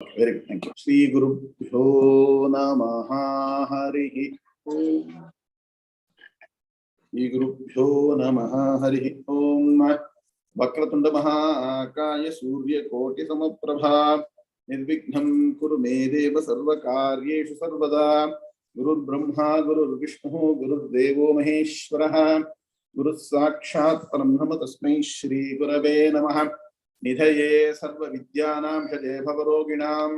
Very good. Thank you. Sri Gurubhyo Namaha Harihi Om. Sri Gurubhyo Namaha Harihi Om. Vakratunda Mahakaya Surya Koti Samaprabha Nirvignam Kuru Me Deva Sarva Karyeshu Sarvada Guru Brahma Guru Vishnu Guru Devo Maheshwaraha Guru Sakshat Parambrahma Tasmai Shri Gurave Namaha Nidhaye Sarva Vidyanam Shaje Bhavaroginam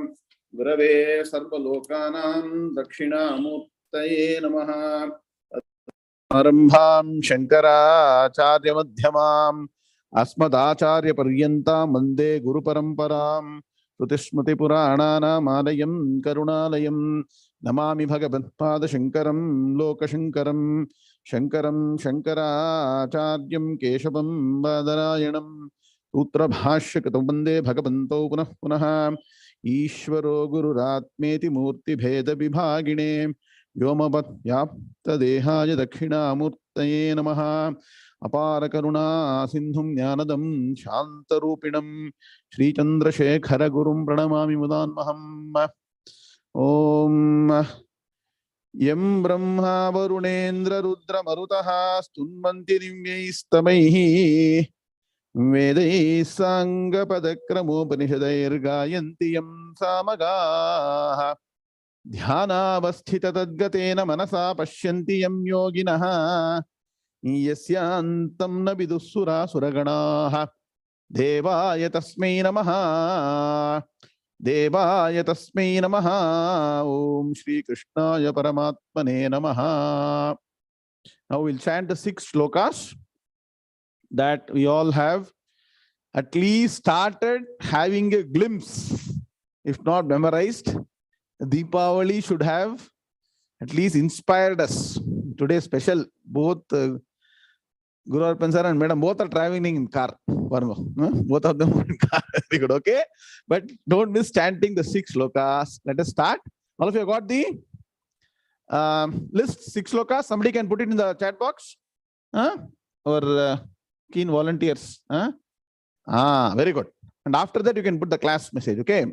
Gurave Sarva Lokanam Dakshinamurtaye Namaha Arambham Shankara Acharya Madhyamam Asmadacharya Paryantam Vande Guru Paramparam Shrutismriti Purananam Alayam Karunalayam Namami Bhagavatpada Shankaram Lokashankaram Shankaram Shankaracharyam Keshavam Badarayanam Putra Bhashya Kritam Vande Bhagavanto Punah Punah Ishvaro Gururatmeti Murti Bheda Vibhagine Vyomavat Vyapta Dehaya Dakshinamurtaye Namaha Apara Karuna Sindhum Jnanadam Shantarupinam Sri Chandrasekhara Gurum Pranamami Mudanmaham Om Yam Brahma Varunendra Rudra Marutaha Stunmanti Divyaistamaihi Vedai Sangha Padakramopanishadair Gayanti Yam Samagaha Dhyanavasthita Tadgatena Manasa Pashyanti Yam Yoginaha Yasyantam na vidussura suraganaha Devaya tasmai namaha Devaya tasmai namaha Om Shri Krishnaya Paramatmane namaha. Now we'll chant the 6 shlokas that we all have at least started having a glimpse, if not memorized. Deepavali should have at least inspired us. Today special, both Guru Arpan sir and Madam both are traveling in car. Both of them in car. Very good. Okay, but don't miss chanting the 6 shlokas. Let us start. All of you got the list 6 shlokas. Somebody can put it in the chat box, or keen volunteers. Very good. And after that you can put the class message. Okay.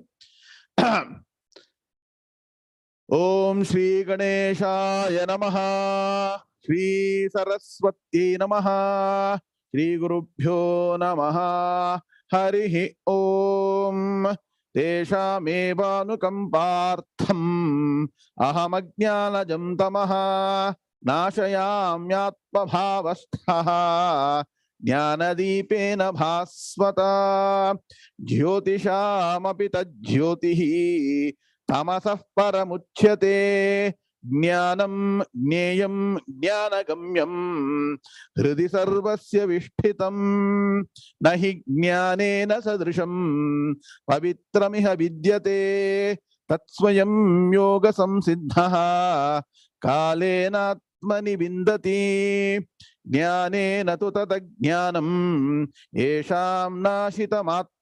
Om Shri Ganeshaya Namaha Shri Saraswati Namaha Shri Gurubhyo Namaha Harihi Om Teshamevanukampartham Aham Ajnanajam Tamaha Nashayamyatma Bhavasthaha Jnanadipena Bhaswata Jyotishamapi Tajyotihi Tamasah Paramuchyate Gnānam Gneyam Gnānagamyam Hridi Sarvasya Vishtitam Nahi Gnānena Sadrisham Pavitramiha Vidyate Tatsvayam Yoga Samsiddhaha Kalena Atmani Vindati Gnānena tu Tadagnānam Yesham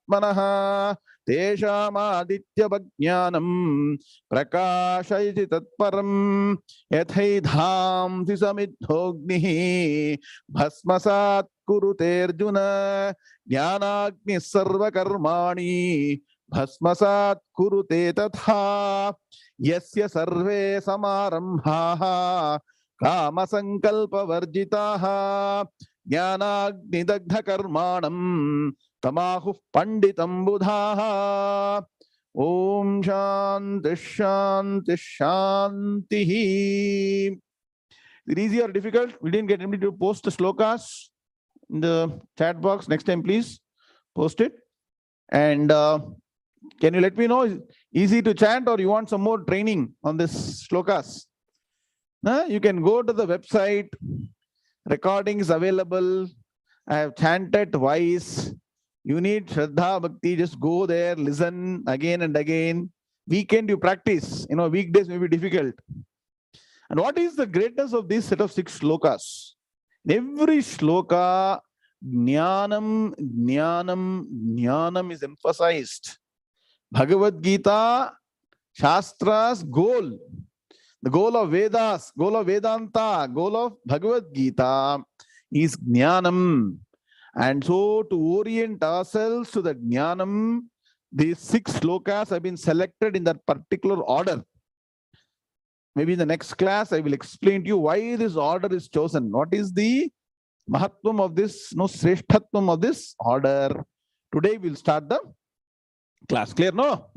Nashitamatmanaha Teshamaditya Bhajnanam Prakashayati Tatparam Yathaidham Sisamidhognihi Bhasmasat Kuruterjuna Jnanagni Sarva Karmani Bhasmasat Kurute Tatha Yasya Sarve Samarambhaha Kama Sankalpa Varjitaha Jnanagni Dagdha Karmanam Tamahu Panditam Buddhaha Om Shanti Shanti Shanti. Is it easy or difficult? We didn't get anybody to post the slokas in the chat box. Next time, please post it. And can you let me know, is it easy to chant or you want some more training on this slokas? You can go to the website. Recording is available. I have chanted twice. You need Shraddha Bhakti, just go there, listen again and again. Weekend you practice, weekdays may be difficult. And what is the greatness of this set of 6 shlokas? In every shloka, Gnānam, Gnānam, Gnānam is emphasized. Bhagavad Gita, Shastra's goal, the goal of Vedas, goal of Vedanta, goal of Bhagavad Gita is Gnānam. And so to orient ourselves to the Gnānam, these 6 slokas have been selected in that particular order. Maybe in the next class, I will explain to you why this order is chosen. What is the Mahatvam of this, Sreshtatvam of this order? Today we'll start the class. Clear, no?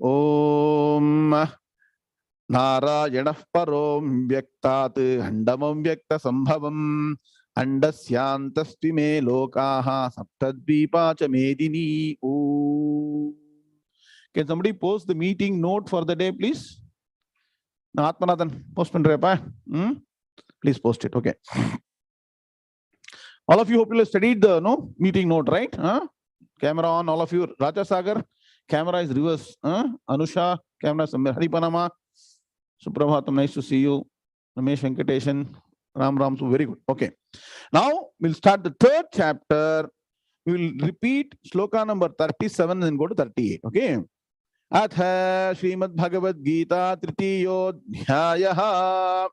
Om Narayanah Parom Vyaktat Handamam Vyakta Sambhavam Andasyantaspi me lokaha saptadvipa cha medini. Can somebody post the meeting note for the day, please? Atmanathan, post pandrepa. Please post it. Okay. All of you hope you have studied the meeting note, right? Camera on, all of you. Raja Sagar, camera is reverse. Anusha, camera is Haripanama. Suprabhatam, nice to see you. Ramesh Venkateshan, Ram, so very good. Okay. Now we'll start the 3rd chapter. We will repeat sloka number 37 and go to 38. Okay. Atha Srimad Bhagavad Gita 3th Adhyayah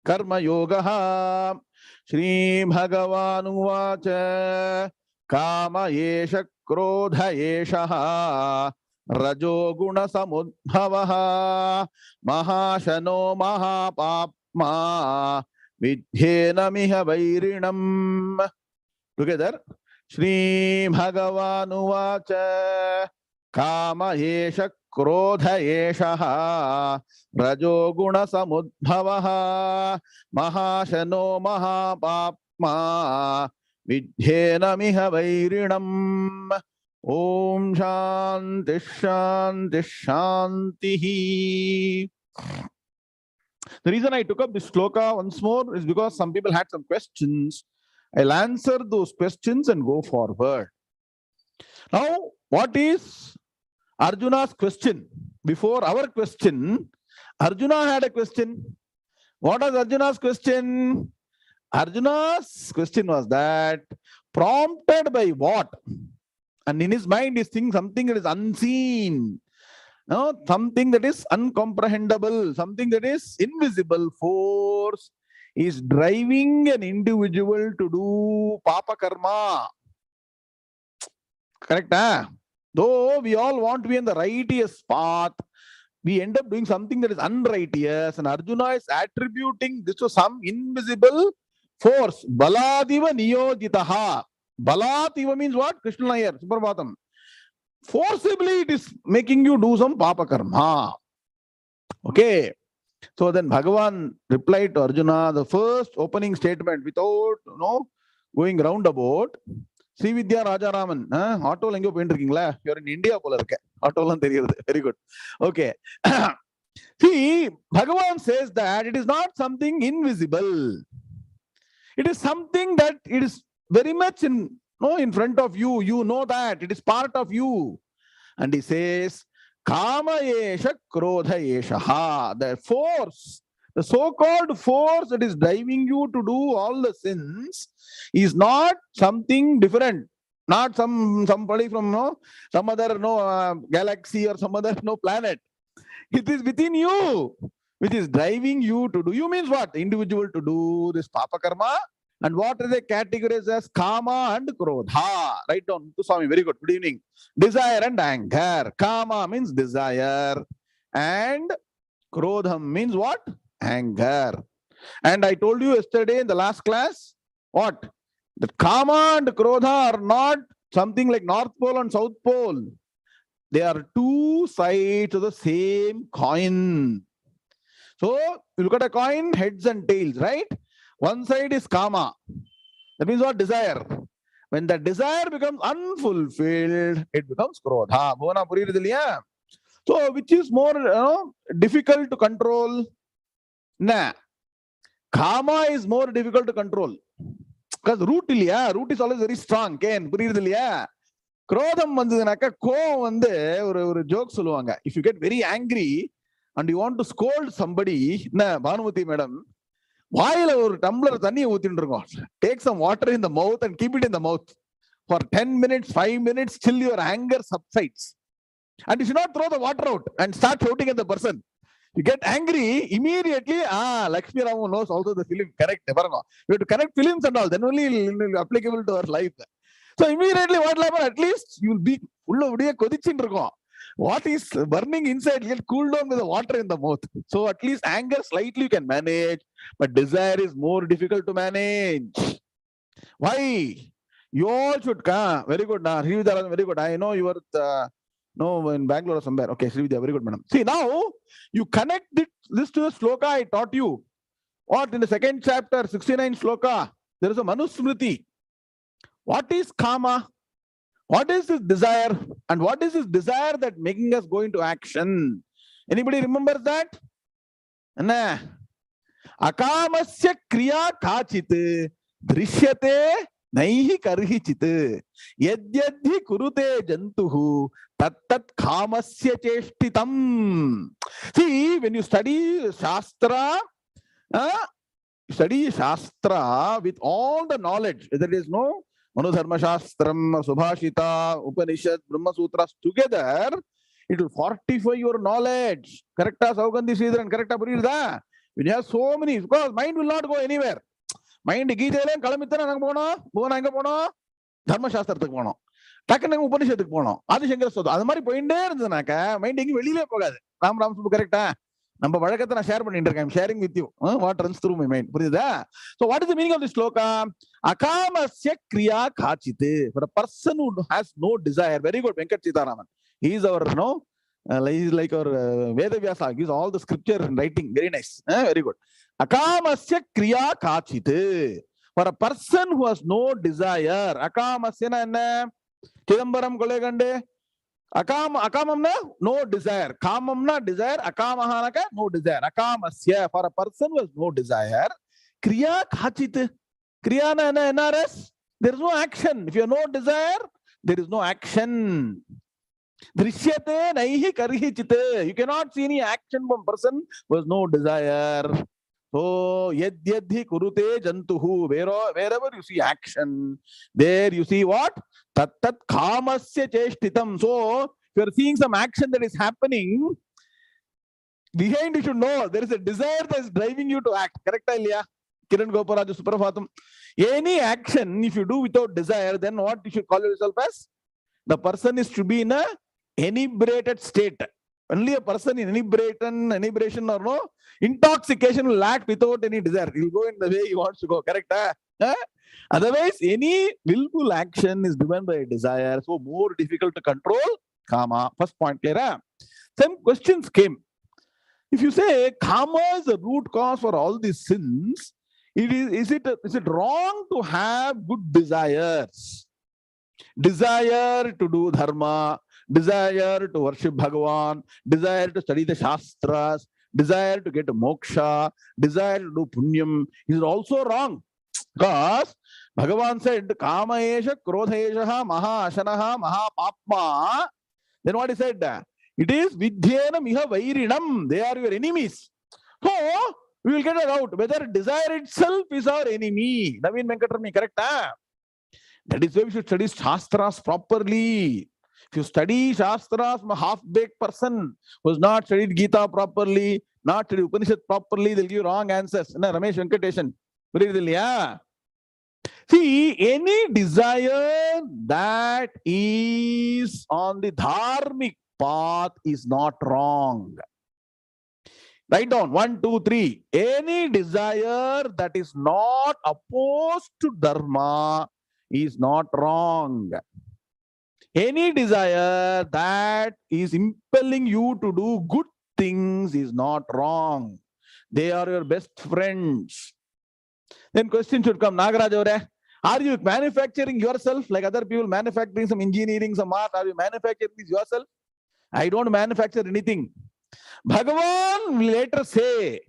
Karma Yogaha Sri Bhagavan 𝐤𝐤 𝐊𝐴 𝐊𝐴 Rajo Guna Samudbhavaha Mahashano Mahapapma Vidhenamiha Vairinam. Together. Sri Bhagavan 𝐤𝐤 𝐊𝐴 𝐿𝐴 Rajo Guna Samudbhavaha Mahashano Mahapapma Vidhenamiha Vairinam. Om Shanti Shanti Shanti. The reason I took up this sloka once more is because some people had some questions. I'll answer those questions and go forward. Now, what is Arjuna's question? Before our question, Arjuna had a question. What was Arjuna's question? Arjuna's question was that, prompted by what? And in his mind is thinking something that is unseen, something that is uncomprehendable, something that is invisible force is driving an individual to do papa karma. Correct? Though we all want to be in the righteous path, we end up doing something that is unrighteous, and Arjuna is attributing this to some invisible force. Baladiva niyojitaha. Baladiva means what? Krishna Nair, Suprabhatam. Forcibly it is making you do some papa karma. Okay. So then Bhagavan replied to Arjuna, the first opening statement without going roundabout. Sri Vidya Rajaraman, auto lango paintrikingla. You're in India pola irukke. Auto lan theriyudhu. Very good. Okay. See, Bhagavan says that it is not something invisible. It is something that it is very much in front of you. You know that it is part of you. And he says, Kama esha krodha esha. The force, the so-called force that is driving you to do all the sins is not something different. Not somebody from some other galaxy or some other planet. It is within you, which is driving you to do. You means what? The individual to do this papa karma. And what are they categorized as? Kama and krodha. Write down, Swami. Very good. Good evening. Desire and anger. Kama means desire. And krodham means what? Anger. And I told you yesterday in the last class, what? That Kama and krodha are not something like North Pole and South Pole. They are two sides of the same coin. So, you look at a coin, heads and tails, right? One side is Kama. That means what? Desire. When the desire becomes unfulfilled, it becomes Krodha. So, which is more difficult to control? Nah. Kama is more difficult to control. Because root is always very strong. Krodham or joke solluvaanga. If you get very angry and you want to scold somebody, Bhanumathi madam, take some water in the mouth and keep it in the mouth for 10 minutes, 5 minutes till your anger subsides. And you should not throw the water out and start shouting at the person. You get angry, immediately, Lakshmi Ramu knows also the film, correct. We have to connect films and all, then only it will be applicable to our life. So immediately what will happen? At least you will be what is burning inside will get cooled down with the water in the mouth. So at least anger slightly you can manage, but desire is more difficult to manage. Why? You all should come. Very good. Very good. I know you were no in Bangalore or somewhere. Okay, Srividya, very good, madam. See, now you connect this to the sloka I taught you. What in the second chapter, 69 sloka, there is a Manusmriti. What is kama? What is this desire? And what is this desire that making us go into action? Anybody remembers that? Nah. Akamasya kriya kachit drishyate naihi karhichit yadyadhi kurute jantuhu tattat kamasya cheshtitam. See, when you study Shastra, with all the knowledge, there is no Manudharma Shastram, Subhashita, Upanishad, Brahma Sutras together, it will fortify your knowledge. Correcta Saugandhi Sridharan, correcta Purirda. When you have so many, because mind will not go anywhere. Mind Gita Kalamitra Nangbono, Bonanga Bono, Dharma Shastra Pono, Takan Upanishad Pono, Adi Shankara Soda, Adamari Poinder, the Naka, minding Vili Pogad, Ram Ram correcta. Number Vadakatana share, but I'm sharing with you what runs through my mind. So, what is the meaning of this sloka? Akamasya kriya kachite. For a person who has no desire, very good, Venkat Sitaraman. He is our, he is like our Vedavyasa. He is all the scripture and writing. Very nice. Very good. Akamasya kriya kachite. For a person who has no desire, akamasya na Chidambaram Kolegande. Akamamna, no desire. Kamamna, desire. Akamahanaka, no desire. Akamasya, for a person who has no desire. Kriya kachit. Kriya na NRS. There is no action. If you have no desire, there is no action. Drishyate naihi karhichite. You cannot see any action from a person who has no desire. So, yadyadhi kurute jantuhu. Wherever you see action, there you see what? Tattat kamasya cheshtitam. So, if you are seeing some action that is happening, behind you should know there is a desire that is driving you to act. Correct, Ilya? Kiran Goparaju Suprafatam. Any action, if you do without desire, then what you should call yourself as? The person is to be in a inebriated state. Only a person in inebriation or no intoxication will act without any desire. He will go in the way he wants to go. Correct? Otherwise, any willful action is driven by a desire. So more difficult to control. Kama. First point clear. Some questions came. If you say karma is the root cause for all these sins, is it wrong to have good desires? Desire to do dharma, desire to worship Bhagavan, desire to study the Shastras, desire to get a moksha, desire to do punyam is also wrong. Because Bhagavan said, Kama esha, Krodha esha, Maha Ashanaha, Maha Papma. Then what he said? It is Vidyenam iha vairinam. They are your enemies. So, we will get it out whether desire itself is our enemy. Naveen Venkatrami, correct? That is why we should study Shastras properly. If you study Shastras from a half-baked person who has not studied Gita properly, not studied Upanishad properly, they'll give you wrong answers. Ramesh Venkateshan. See, any desire that is on the dharmic path is not wrong. Write down 1, 2, 3. Any desire that is not opposed to dharma is not wrong. Any desire that is impelling you to do good things is not wrong. They are your best friends. Then question should come, Nagaraj, are you manufacturing yourself like other people manufacturing some engineering, some art? Are you manufacturing this yourself? I don't manufacture anything. Bhagavan will later say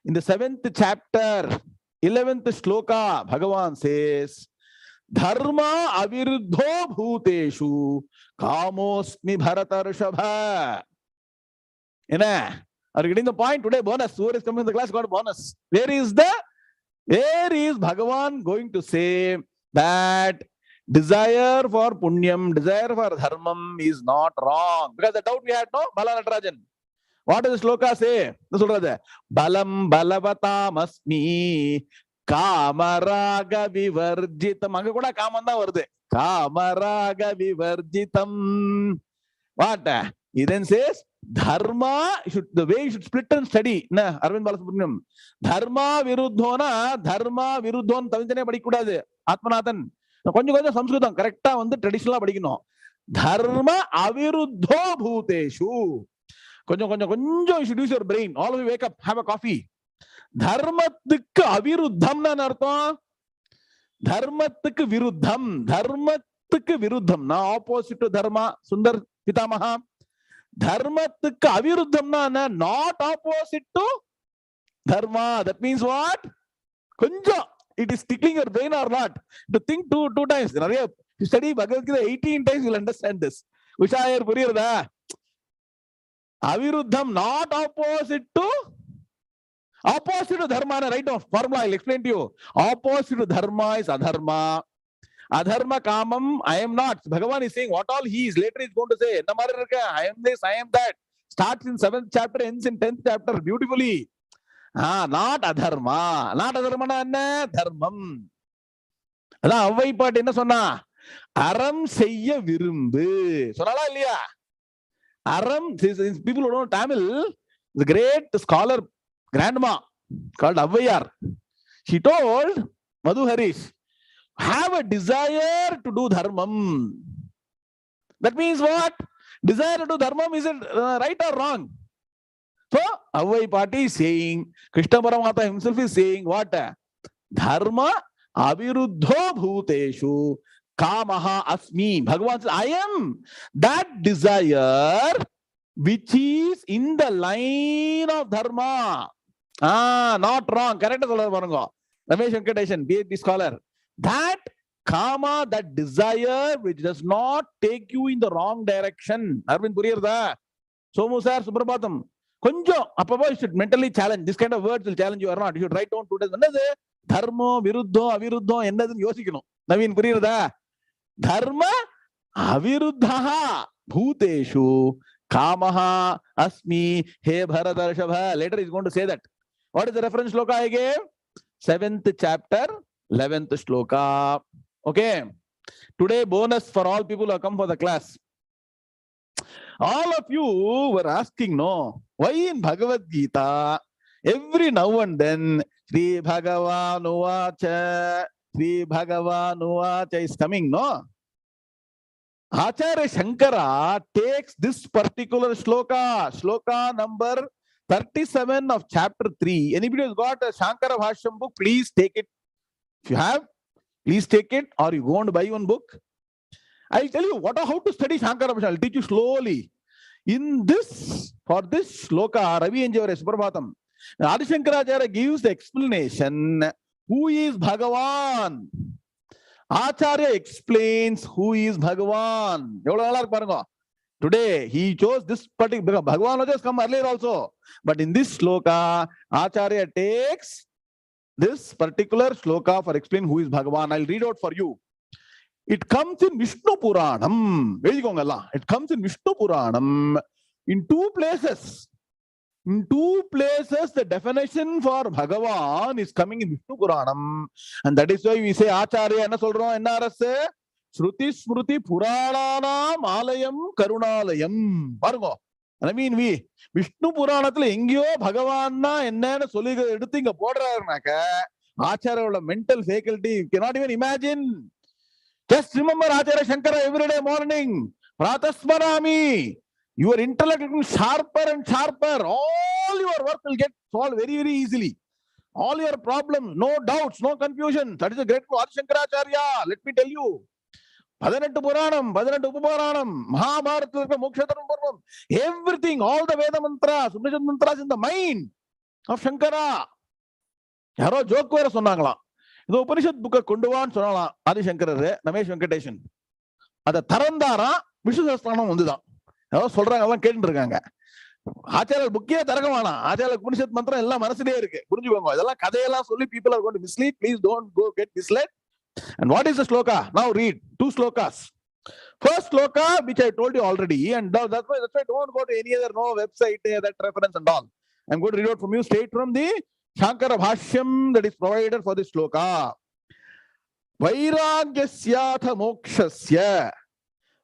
in the 7th chapter, 11th shloka, Bhagavan says, Dharma aviruddho bhuteshu kamosmi bharatarshabha. Are you getting the point? Today bonus. Whoever is coming to the class got a bonus. Where is Bhagavan going to say that desire for punyam, desire for dharmam is not wrong? Because the doubt we had, no? Bala Natarajan. What does the shloka say? Balam balavatam asmi kamaraga vivarjitam. Anga kuda kamanda varde. kamaraga vivarjitam. What? He then says, dharma, the way you should split and study. Na, Arvind Balasubramaniam. Dharma viruddhona, dharma viruddhon, Tavindane padikudadu. Atmanathan. கொஞ்சம் கொஞ்சம் சம்ஸ்கிருதம் கரெக்டா வந்து ட்ரெடிஷனலா படிக்கணும். தர்ம அவிருத்தோ பூதேஷு. கொஞ்சம் கொஞ்சம் கொஞ்சம் you should use your brain. All of you wake up, have a coffee. தர்மத்துக்கு அவிருத்தம்னு அர்த்தம். தர்மத்துக்கு விருத்தம். தர்மத்துக்கு விருத்தம். நான் ஆப்போசிட் டு தர்மா. சுந்தர் பிதாமகா. தர்மத்துக்கு அவிருத்தம்னா not opposite to dharma. That means what? கொஞ்சம் it is tickling your brain or not to think two times. You study Bhagavad Gita 18 times, you'll understand this. Vishayar puriyirudha. Aviruddham, not opposite to dharma. Right off formula, I'll explain to you. Opposite to dharma is adharma. Adharma kamam, I am not. Bhagavan is saying what all he is. Later he's going to say, I am this, I am that. Starts in 7th chapter, ends in 10th chapter beautifully. Not adharma. Not adharma na enna? Dharmam. அதான் அவ்வை பாட்டு என்ன சொன்னா? அறம் செய்ய விரும்பு. சொன்னாலா இல்லையா? அறம், people who don't know Tamil, the great scholar grandma called Avvaiyar, she told Madhu Harish, have a desire to do dharmam. That means what? Desire to do dharmam, is it right or wrong? So Avvai Party is saying, Krishna Paramata himself is saying what? Dharma aviruddho bhuteshu kamaha asmi. Bhagavan says, I am that desire which is in the line of dharma. Not wrong. Correct. Ramesh Venkateshan, PhD scholar. That kama, that desire which does not take you in the wrong direction. Arvind Puriyarda, Somu sir, Suprabhatam. கொஞ்சம் அப்பப்போ you should mentally challenge. This kind of words will challenge you or not. You should write down 2 days. என்னது தர்மம் விருத்தம் அவிருத்தம் என்னதுன்னு யோசிக்கணும். நவீன் புரியுறதா? தர்ம அவிருத்தா பூதேஷு காமஹா அஸ்மி ஹே பரதர்ஷப. Later he is going to say that. What is the reference shloka I gave? 7th chapter 11th shloka. Okay. Today bonus for all people who have come for the class. All of you were asking, no, why in Bhagavad Gita every now and then Sri Bhagavan Uvacha is coming, no? Acharya Shankara takes this particular shloka number 37 of chapter 3. Anybody who's got a Shankara Bhashyam book, please take it. If you have, please take it, or you go and buy one book. I'll tell you how to study Shankara Bhashyam. I'll teach you slowly. For this shloka, Ravi Enjavare Suprabhatam, Adi Shankaracharya gives the explanation, who is Bhagavan. Acharya explains who is Bhagavan. Today, he chose this particular, Bhagavan has just come earlier also. But in this shloka, Acharya takes this particular shloka for explaining who is Bhagavan. I'll read out for you. It comes in Vishnu Puranam. It comes in Vishnu Puranam in 2 places. In 2 places, the definition for Bhagavan is coming in Vishnu Puranam. And that is why we say, Acharya, enna solron, enna arasse? Shruti Smruti Purananam Alayam Karunalayam. Pargo. I mean, Vishnu Puranathil engiyo Bhagavan na enna soliga eduthu inga podrarnaka, Acharya mental faculty you cannot even imagine. Just remember Acharya Shankara every day morning. Pratasmarami. Your intellect will be sharper and sharper. All your work will get solved very, very easily. All your problems, no doubts, no confusion. That is the great Adi Shankaracharya. Let me tell you. Padanettu Puranam, Padanettu Upapuranam, Mahabharata, Mokshataram Parvam. Everything, all the Veda mantras, Upanishad mantras in the mind of Shankara. Yaro joke vera sonnangala. The Upanishad book konduvan sonala Adi Shankara, Ramesh Venkateshan. Ada Tarandara, Vishnu Sahasranam undudha. சொல்றாங்க எல்லாம் கேட்டு இருக்காங்க. ஆச்சாரியர் புக்கே தரகமானா, ஆச்சாரியர் உபனிஷத் மந்திரம் எல்லாம் மனசுலயே இருக்கு. புரிஞ்சுக்கோங்க. இதெல்லாம் கதையெல்லாம் சொல்லி people are going to mislead. Please don't go get misled. And what is the shloka? Now read 2 shlokas. First shloka, which I told you already, and that's why don't go to any other website, that reference and all. I'm going to read out from you straight from the Shankara Bhashyam that is provided for this shloka. Vairagyasya mokshasya.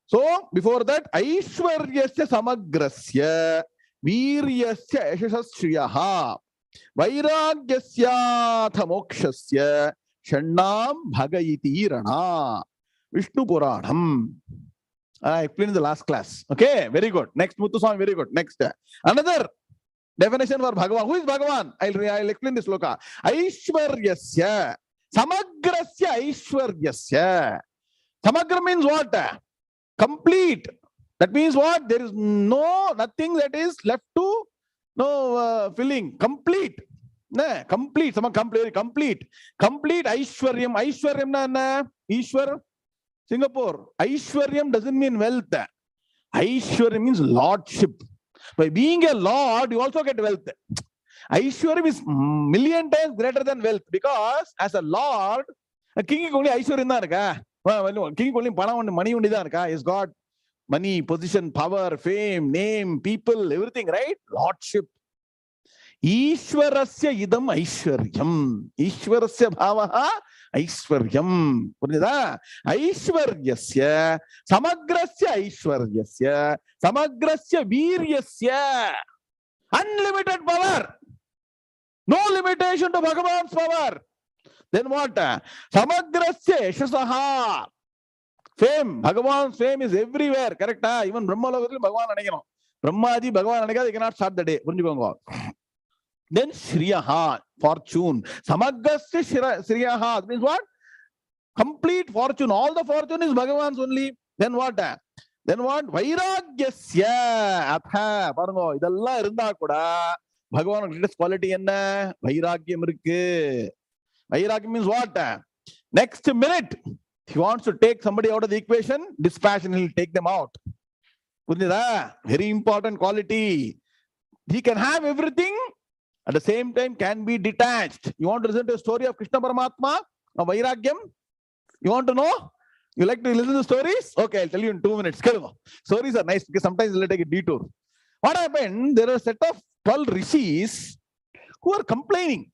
So before that, Aishwaryasya samagrasya Viryasya yashasasriyaha Vairagyasya mokshasya Shannam bhagayiti rana Vishnu Puranam. I explained in the last class. Okay, very good. Next, Muthuswami, very good. Next, another definition for Bhagavan. Who is Bhagavan? I'll explain this sloka. Aishwaryasya samagrasya Aishwaryasya. Samagra means what? Complete. That means what? There is nothing that is left to filling. Complete. Complete. Someone complete. Complete Aishwaryam. Aishwaryam na Ishwar. Singapore. Aishwaryam doesn't mean wealth. Aishwaryam means lordship. By being a lord, you also get wealth. Aishwaryam is million times greater than wealth, because as a lord, a king only Aishwaryam da irukka. King only money only da irukka. He's got money, position, power, fame, name, people, everything, right? Lordship. Ishwarasya idam Aishwaryam. Ishwarasya bhavaha Aishwaryam. Aishwaryasya samagrasya Aishwaryasya samagrasya Viryasya. Unlimited power. No limitation to Bhagavan's power. Then what? Samagrasya yashasaha. Fame. Bhagavan's fame is everywhere. Correct? Even Brahma Lokathil Bhagavan anekano. Brahmaji Bhagavan anekada, they cannot start the day. Then Shriyaha, fortune. Samagrasya Shriyaha. That means what? Complete fortune. All the fortune is Bhagavan's only. Then what? Then what? Vairagyasya. Atha. Parango. Idalla irundha kuda. Bhagavan's greatest quality enna? Vairagyam irukku. Vairagyam means what? Next minute, he wants to take somebody out of the equation, dispassion, he'll take them out. Very important quality. He can have everything, at the same time can be detached. You want to listen to a story of Krishna Paramatma, of Vairagyam? You want to know? You like to listen to stories? Okay, I'll tell you in 2 minutes. Stories are nice because sometimes they'll take a detour. What happened? There are a set of 12 rishis who are complaining.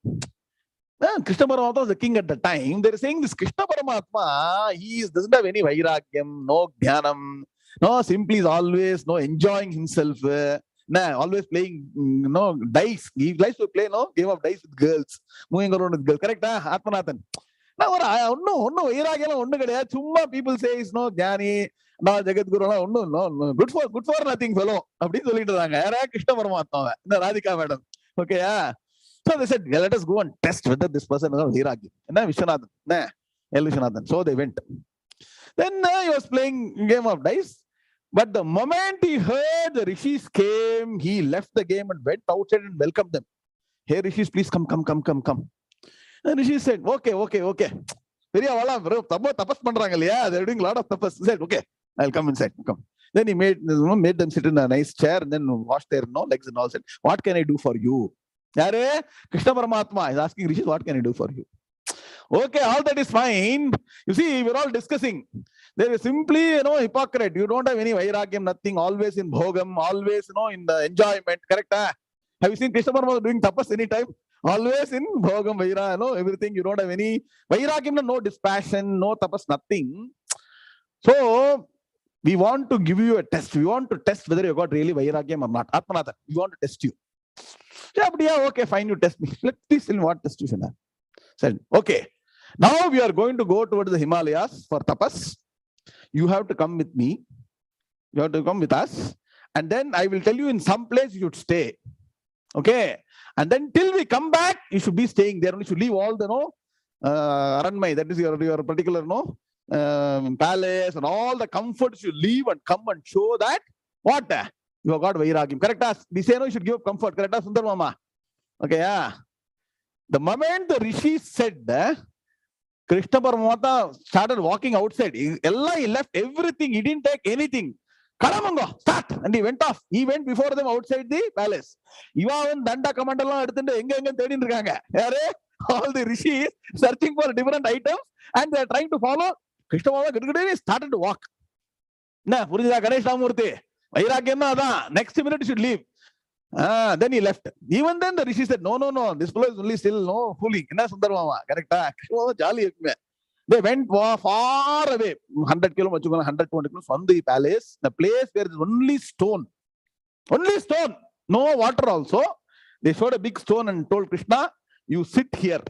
Krishna Paramatma was the king at the time. They're saying this Krishna Paramatma, he doesn't have any Vairagyam, no Gnānam, no, simply is always enjoying himself, always playing dice. He likes to play game of dice with girls, moving around with girls. Correct? Atmanathan. Now, Vairagyam, people say he's no Jnani, no Jagadguru, no, good for nothing fellow. Krishna Paramatma, Radhika madam. Okay, yeah. So they said, let us go and test whether this person is a Vairagya. Vishwanathan. So they went. Then he was playing game of dice. But the moment he heard the rishis came, he left the game and went outside and welcomed them. Hey rishis, please come. And rishis said, okay. They're doing a lot of tapas. He said, okay, I'll come inside. Come. Then he made them sit in a nice chair and then washed their legs and all. Said, what can I do for you? Krishna Paramatma is asking rishis, what can I do for you? Okay, all that is fine. You see, we're all discussing. There is simply, hypocrite. You don't have any Vairagyam, nothing, always in Bhogam, always, in the enjoyment. Correct? Have you seen Krishna Paramatma doing tapas anytime? Always in Bhogam, Vaira, everything. You don't have any Vairagyam, no dispassion, no tapas, nothing. So, we want to give you a test. We want to test whether you got really Vairagyam or not. Atmanathan, we want to test you. Yeah, okay, fine, you test me. Let's see what test you should have. Said, okay, now we are going to go towards the Himalayas for tapas. You have to come with me. You have to come with us. And then I will tell you in some place you should stay. Okay. And then till we come back, you should be staying there. You should leave all the Aranmai, that is your particular palace and all the comforts you leave and come and show that what? You have got Vairagyam. Correct? We say no, you should give up comfort. Correct? Sundar Mama. Okay, yeah. The moment the rishi said, Krishna Paramatma started walking outside. He left everything. He didn't take anything. Kalamango, start. And he went off. He went before them outside the palace. Ivan Danda Kamandala all the rishis searching for different items and they are trying to follow. Krishna Paramatma started to walk. Next minute you should leave. Then he left. Even then the rishi said, no, this fellow is only still fooling. Correct? Jolly. They went far away, 100 kilometers, 120 kilometers from the palace, the place where there is only stone. Only stone, no water also. They showed a big stone and told Krishna, you sit here,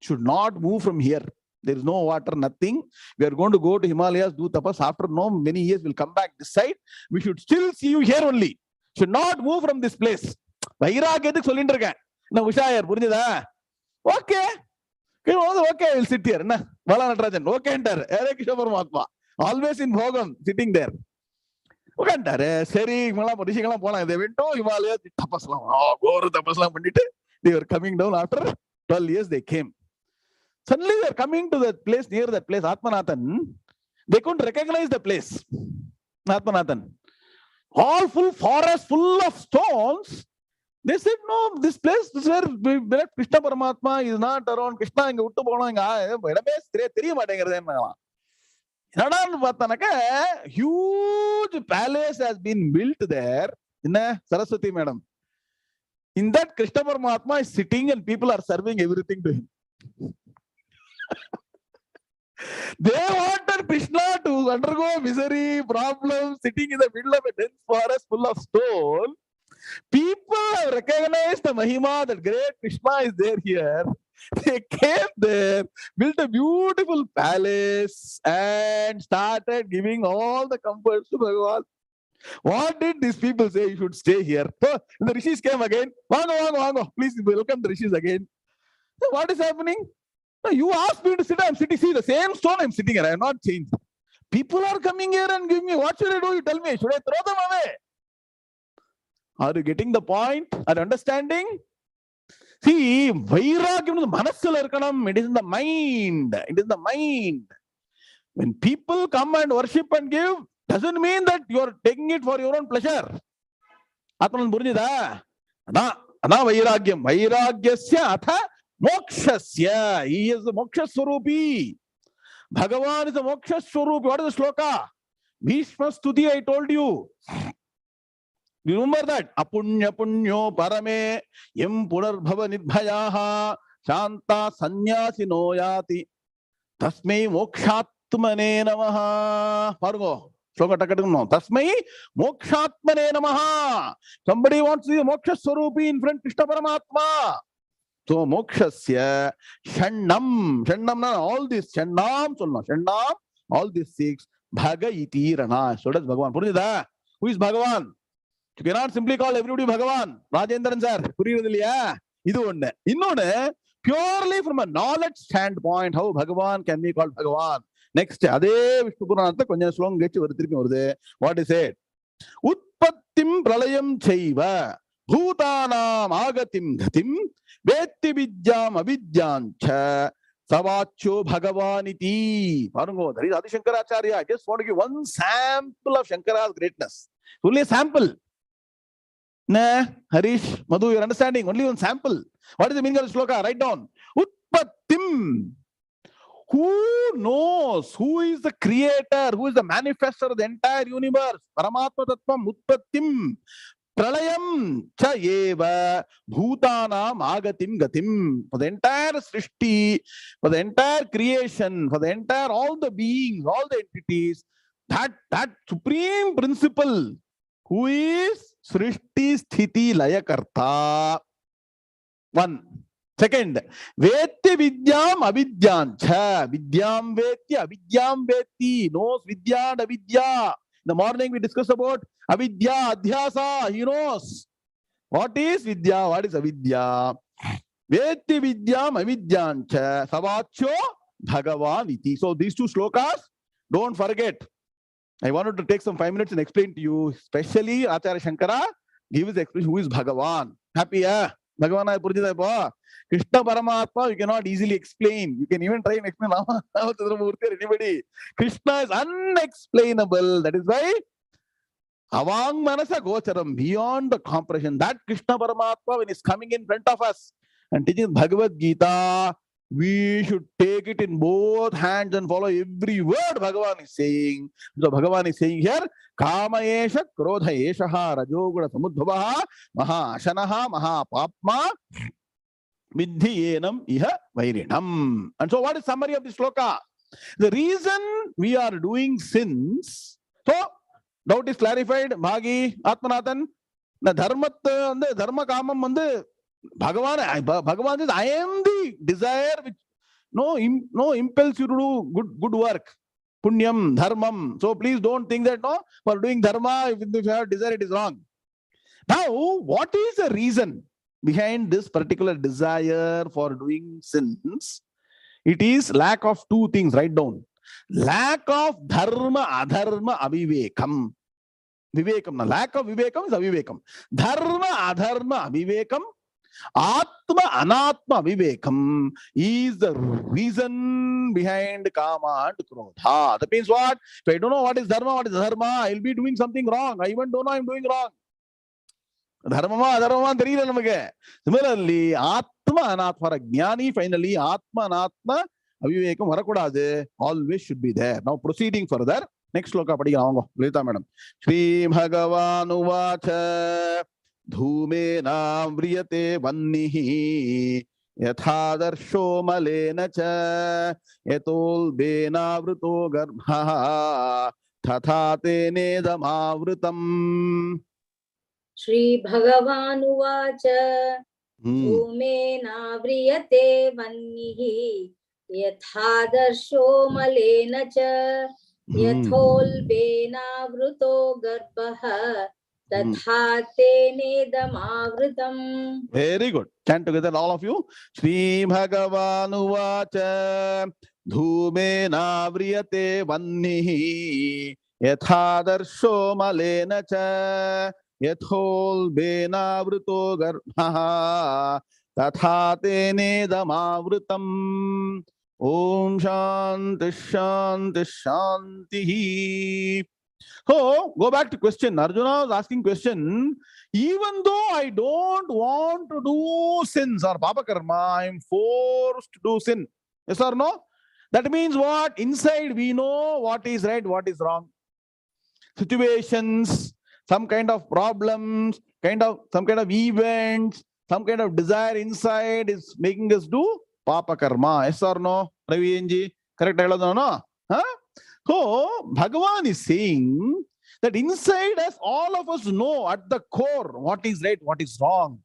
should not move from here. There is no water, nothing. We are going to go to Himalayas, do tapas. After many years, we'll come back this side. We should still see you here only. Should not move from this place. Vairagyathukku sollindu irukken. Na Ushayar, purinjada? Okay. Okay, I will sit here. Na Bala Natarajan, okay enter. Hare Krishna Paramatma. Always in Bhogam, sitting there. Okay enter. Seri, mala Rishikala pona. They went to Himalayas, tapaslam. Oh, go tapaslam pandite. They were coming down after 12 years, they came. Suddenly they are coming to that place, near that place, Atmanathan. They couldn't recognize the place. Atmanathan. All full forest, full of stones. They said, no, this place is where Krishna Paramatma is not around. Krishna inga uttu ponanga. Huge palace has been built there. Saraswati madam. In that, Krishna Paramatma is sitting and people are serving everything to him. They wanted Krishna to undergo misery, problems, sitting in the middle of a dense forest full of stone. People have recognized the Mahima, that great Krishna is there here. They came there, built a beautiful palace, and started giving all the comforts to Bhagavan. What did these people say? You should stay here. So the rishis came again. Vango. Please welcome the rishis again. So what is happening? No, you asked me to sit. I'm sitting. See, the same stone I'm sitting here. I have not changed. People are coming here and giving me. What should I do? You tell me. Should I throw them away? Are you getting the point? Are you understanding? See, Vairagyam is the manasala irkanam. It is in the mind. It is in the mind. When people come and worship and give, doesn't mean that you are taking it for your own pleasure. Atman Burjida. Ana Vairagyam. Vairagyasya atha mokshasya. He is the moksha swarupi. Bhagavan is the moksha swarupi. What is the shloka? Bhishma Stuti, I told you. You remember that? Apunya punyo parame yam punarbhava nidbhayaha shanta sanyasino yati tasmai mokshatmane namaha. Pargo. Shloka takatum. Tasmai mokshatmane namaha. Somebody wants to see the moksha swarupi in front of Krishna Paramatma. So mokshasya shandam. Shandam na all this. Shandam solna. Shandam. All these six. Bhaga iti rana. So does Bhagavan. Purida. Who is Bhagavan? You cannot simply call everybody Bhagavan. Vijayendra sir. Puriyadilya. Idu onne. Innone. Purely from a knowledge standpoint, how Bhagavan can be called Bhagavan. Next, Ade Vishnu Puranatha konja slong gechi varuthiruppi varudhe. What is it? Utpattim pralayam chaiva bhutanam agatim ghatim vetti vidyam avidyancha savacho bhagavaniti. Parungo, that is Adi Shankaracharya. I just want to give one sample of Shankara's greatness. Only a sample. Nah, Harish, Madhu, you're understanding? Only one sample. What is the meaning of the shloka? Write down. Utpattim. Who knows who is the creator, who is the manifestor of the entire universe? Paramatma Tattvam Utpattim. Pralayam cha eva bhutanam agatim gatim. For the entire srishti, for the entire creation, for the entire all the beings, all the entities, that supreme principle, who is Srishti Sthiti Laya Karta. One. Second, Vetti Vidyam Avidyancha. Vidyam Vetti Avidyam Vetti. Knows Vidya and Avidya. In the morning we discussed about Avidya, Adhyasa. He knows. What is Vidya? What is Avidya? Vetti Vidyam Avidyancha. Savacho Bhagavan iti. So these two slokas, don't forget. I wanted to take some 5 minutes and explain to you, especially Acharya Shankara gives the explanation who is Bhagavan. Happy, yeah? Bhagavan, Krishna Paramatma, you cannot easily explain. You can even try and explain anybody. Krishna is unexplainable. That is why Avang Manasa Gocharam, beyond the comprehension. That Krishna Paramatma, when he's coming in front of us and teaching Bhagavad Gita, we should take it in both hands and follow every word Bhagavan is saying. So Bhagavan is saying here, Kama esha krodha eshaha rajoguna samudbhavaha maha ashanaha maha papma vidhi enam iha vairinam. And so what is summary of this shloka? The reason we are doing sins, so doubt is clarified. Bhagi, Atmanathan, the dharma kamam Bhagavan says, I am the desire which no impels you to do good work. Punyam, dharmam. So please don't think that no, for doing dharma, if you have desire, it is wrong. Now, what is the reason behind this particular desire for doing sins? It is lack of two things. Write down. Lack of dharma, adharma, avivekam. Vivekam. Lack of vivekam is avivekam. Dharma, adharma, avivekam. Atma, anatma, vivekam is the reason behind kama and krodha. That means what? If I don't know what is dharma, what is dharma, I'll be doing something wrong. I even don't know I'm doing wrong. Dharma, adharma, theriyala namage. Similarly, atma, anatma, for a jnani, finally, atma, anatma, avivekam varakudadu always should be there. Now, proceeding further, next sloka padikalaam. Lita madam. Sri Bhagavan uvacha dhumena vriyate vannihi yathadarsho malena cha yatolbena vruto garbha tatha tene damavrutam. Sri Bhagavan uvacha dhumena vriyate vannihi yathadarsho malena cha yatholbena vruto garbha tatha tene damavrutam. Very good. Chant together, all of you. Sri Bhagavan uvacha dhumena vriyate vannihi yathadarsho malena cha yatholbena vruto garbha tatha tene damavrutam. Om Shanti Shanti Shanti. So, go back to question. Arjuna was asking question. Even though I don't want to do sins or papa karma, I am forced to do sin. Yes or no? That means what? Inside we know what is right, what is wrong. Situations, some kind of problems, some kind of events, some kind of desire inside is making us do papa karma. Yes or no? Ravi, correct? No? Huh? So, Bhagavan is saying that inside us, all of us know at the core what is right, what is wrong.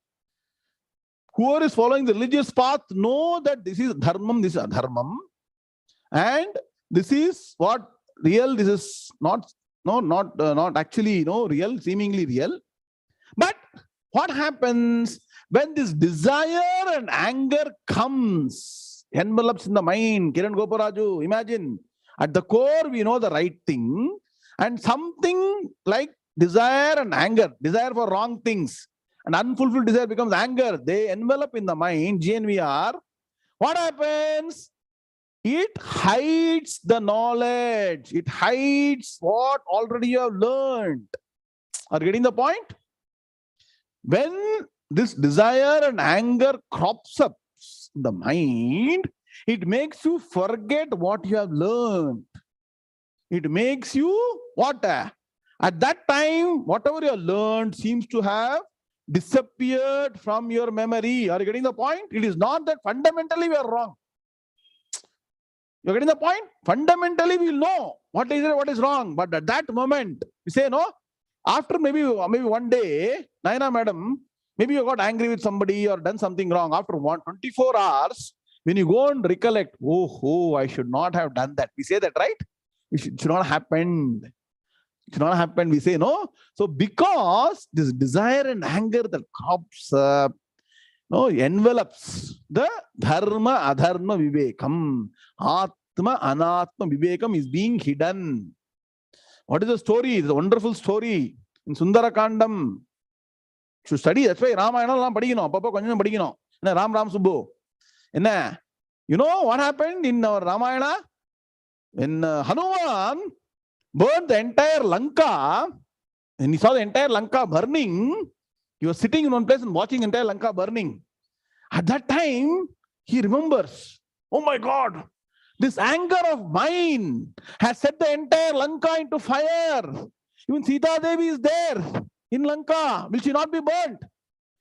Whoever is following the religious path know that this is dharmam, this is adharmam, and this is what real, this is not actually real, seemingly real. But what happens when this desire and anger comes, envelops in the mind? Kiran Goparaju, imagine. At the core, we know the right thing, and something like desire and anger, desire for wrong things, and unfulfilled desire becomes anger. They envelop in the mind, GNVR. What happens? It hides the knowledge. It hides what already you have learned. Are you getting the point? When this desire and anger crops up in the mind, it makes you forget what you have learned. It makes you what? At that time, whatever you have learned seems to have disappeared from your memory. Are you getting the point? It is not that fundamentally we are wrong. You're getting the point? Fundamentally, we will know what is right, what is wrong. But at that moment, we say, no, after maybe one day, Naina madam, maybe you got angry with somebody or done something wrong. After 24 hours, when you go and recollect, oh, I should not have done that. We say that, right? It should not happen. It should not happen. We say, no. So because this desire and anger that crops up, envelops the dharma, adharma, vivekam. Atma, anatma, vivekam is being hidden. What is the story? It's a wonderful story in Sundara Kandam. Should study. That's why Ramayana padikino. Papa konjam padikino. Ram Subbu. You know what happened in our Ramayana? When Hanuman burned the entire Lanka, and he saw the entire Lanka burning, he was sitting in one place and watching entire Lanka burning. At that time, he remembers, oh my God, this anger of mine has set the entire Lanka into fire. Even Sita Devi is there in Lanka. Will she not be burnt?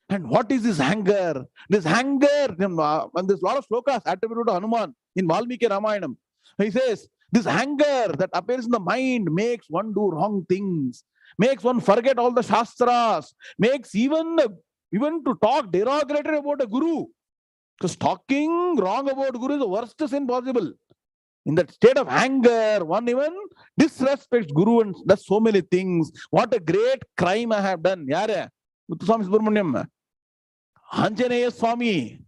And what is this anger? This anger, and there's a lot of slokas attributed to Hanuman in Valmiki Ramayanam. He says, this anger that appears in the mind makes one do wrong things, makes one forget all the shastras, makes even to talk derogatory about a guru. Because talking wrong about guru is the worst sin possible. In that state of anger, one even disrespects guru and does so many things. What a great crime I have done. Yare? Swami Subramaniam. Anjaneya Swami.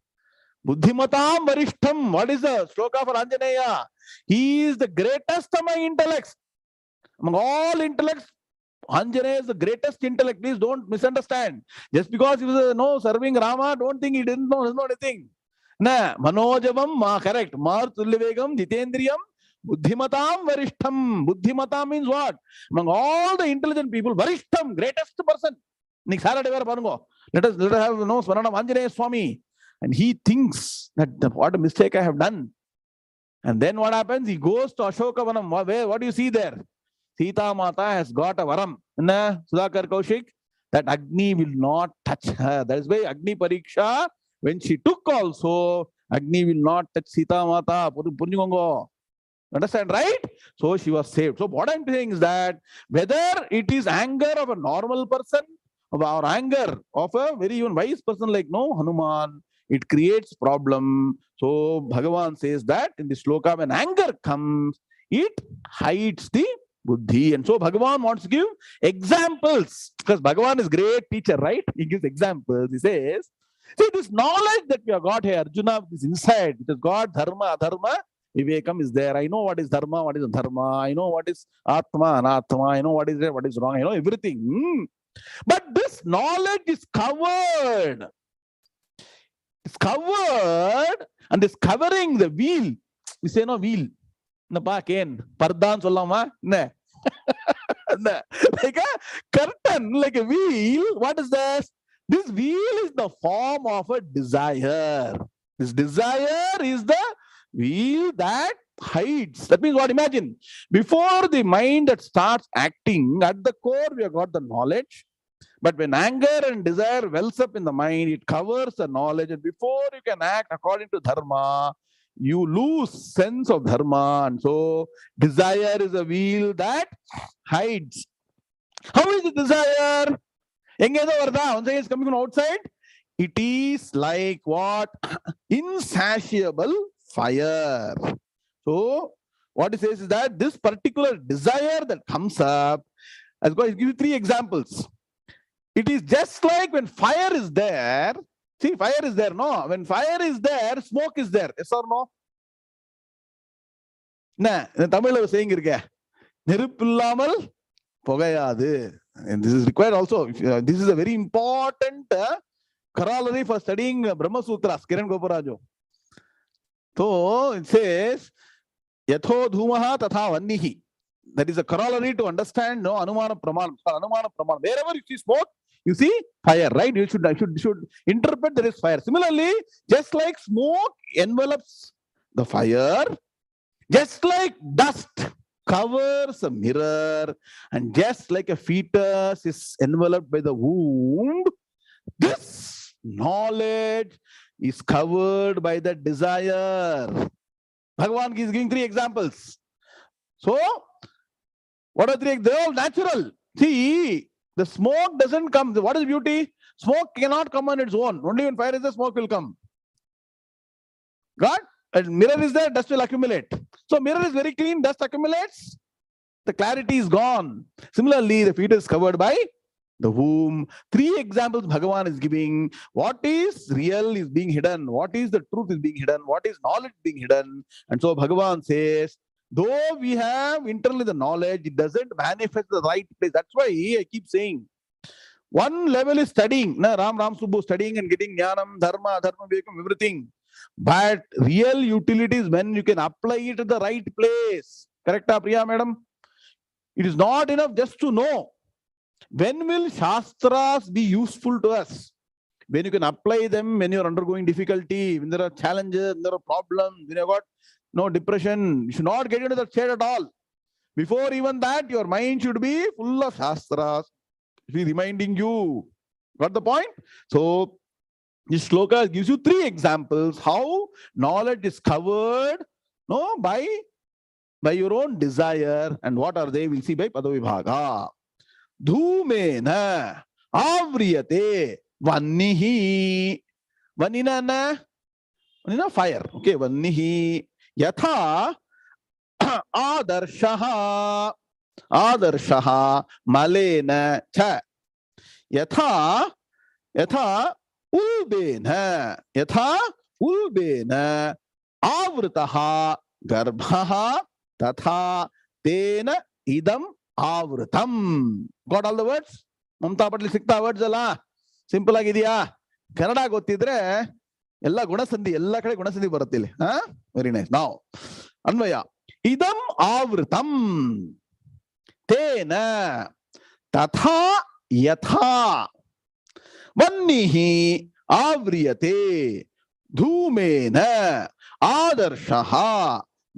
Buddhimatam Varishtham. What is the sloka for Anjaneya? He is the greatest among intellects. Among all intellects, Anjaneya is the greatest intellect. Please don't misunderstand. Just because he was serving Rama, don't think he didn't know anything. Na Manojavam, correct. Mar Tullivegam, Jitendriyam, Buddhimatam Varishtham. Buddhimatam means what? Among all the intelligent people, Varishtham, greatest person. Let us have Smarana of Anjaneya Swami. And he thinks that what a mistake I have done. And then what happens? He goes to Ashokavanam. What do you see there? Sita Mata has got a varam. Sudhakar Kaushik, that Agni will not touch her. That is why Agni Pariksha, when she took also, Agni will not touch Sita Mata. Understand, right? So she was saved. So what I'm saying is that whether it is anger of a normal person or anger of a very even wise person like Hanuman, it creates problem. So Bhagavan says that in the sloka, when anger comes, it hides the buddhi. And so Bhagavan wants to give examples, because Bhagavan is great teacher, right? He gives examples. He says, see, this knowledge that we have got here, Arjuna, this insight, it is God, dharma, adharma, vivekam is there. I know what is dharma, what is adharma. I know what is atma, anatma. I know what is right, what is wrong. I know everything. But this knowledge is covered. It's covered, and this covering the wheel. We say no wheel. Pardan sollama. Like a curtain, like a wheel. What is this? This wheel is the form of a desire. This desire is the wheel that hides. That means what? Imagine, before the mind that starts acting, at the core we have got the knowledge. But when anger and desire wells up in the mind, it covers the knowledge. And before you can act according to dharma, you lose sense of dharma. And so desire is a wheel that hides. How is the desire? Once it's coming from outside, it is like what? Insatiable fire. So what it says is that this particular desire that comes up, I'll give you 3 examples. It is just like when fire is there. See, fire is there, no? When fire is there, smoke is there. Yes or no? Nah, Tamil was saying, Niruppillamal Pogayadu. And this is required also. This is a very important corollary for studying Brahma Sutras, Kiran Goparajo. So it says, Yatho Dhumaha Tatha Vannihi. That is a corollary to understand Anumana Pramanam. Anumana Pramanam. Wherever you see smoke, you see fire, right? You should interpret there is fire. Similarly, just like smoke envelops the fire, just like dust covers a mirror, and just like a fetus is enveloped by the womb, this knowledge is covered by the desire. Bhagavan is giving 3 examples. So, what are 3? They're all natural. See, the smoke doesn't come. What is beauty? Smoke cannot come on its own. Only when fire is there, smoke will come. God? And mirror is there, dust will accumulate. So mirror is very clean, dust accumulates, the clarity is gone. Similarly, the fetus is covered by the womb. 3 examples Bhagavan is giving. What is real is being hidden. What is the truth is being hidden. What is knowledge being hidden. And so Bhagavan says, though we have internally the knowledge, it doesn't manifest the right place. That's why I keep saying, one level is studying. Ram Subbu studying and getting Gnānam, Dharma, Vivekam, everything. But real utility is when you can apply it at the right place. Correct, Priya madam? It is not enough just to know. When will Shastras be useful to us? When you can apply them, when you are undergoing difficulty, when there are challenges, when there are problems, when you have got no depression. You should not get into that state at all. Before even that, your mind should be full of Shastras. Be reminding you. Got the point? So, this sloka gives you 3 examples how knowledge is covered by by your own desire. And what are they? We'll see by Padavibhaga. Dhumena avriyate vannihi. Vanina na? Vanina fire. Okay, vannihi. Yatha adarshaha. Adarshaha malena cha. Yatha ulbena. Yatha ulbena avritaha garbhaha tatha tena idam avrutam. Got all the words? Mamta Patil sikta words alla. Simple ಆಗಿದೆಯಾ? ಕನ್ನಡ ಗೊತ್ತಿದ್ರೆ ಎಲ್ಲ ಗುಣಸಂಧಿ ಎಲ್ಲ ಕಡೆ ಗುಣಸಂಧಿ ಬರುತ್ತೆ ಇಲ್ಲಿ. Very nice. ನಾವು ಅನ್ವಯ ಇದಂ ಆವೃತಂ ತೇನ ತಥಾ ಯಥಾ ವನ್ನಿಹಿ ಆವ್ರಿಯತೆ ಧೂಮೇನ ಆದರ್ಶಃ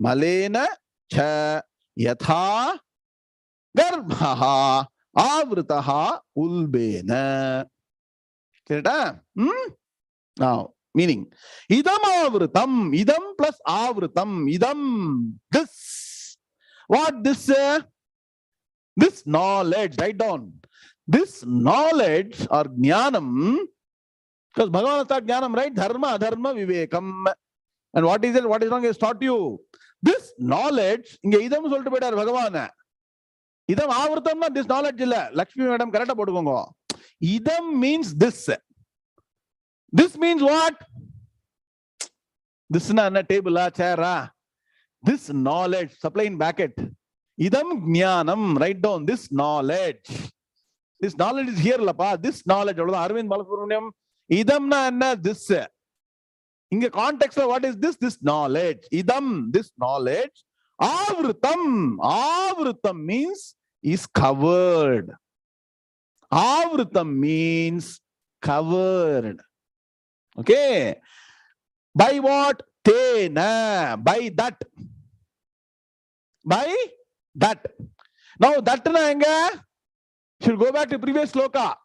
ಮಲೇನ ಚ ಯಥಾ ಗರ್ಭಃ ಆವೃತಃ ಉಲ್ಬೇನ. ಕರೆಕ್ಟಾ? Now, meaning idam avrutam, idam plus avrutam, idam, this. What this? This knowledge, write down. This knowledge or gnānam, because Bhagavan has taught gnānam, right? Dharma, adharma, vivekam. And what is it? What is wrong? He has taught you. This knowledge, inge idam soltu poitar Bhagavan. Idam avrutam na this knowledge illa. Lakshmi madam correct potukongo. Idam means this. This means what? This na table, chair. This knowledge, supply in bracket. Idam gnānam, write down this knowledge. This knowledge is here, lapa. This knowledge, Arvind Balasubramaniam. Idam na this. In the context of what is this? This knowledge. Idam, this knowledge. Avrutam. Avrutam means is covered. Avrutam means covered. Okay. By what? Tena. By that. By that. Now that na enga should go back to previous sloka.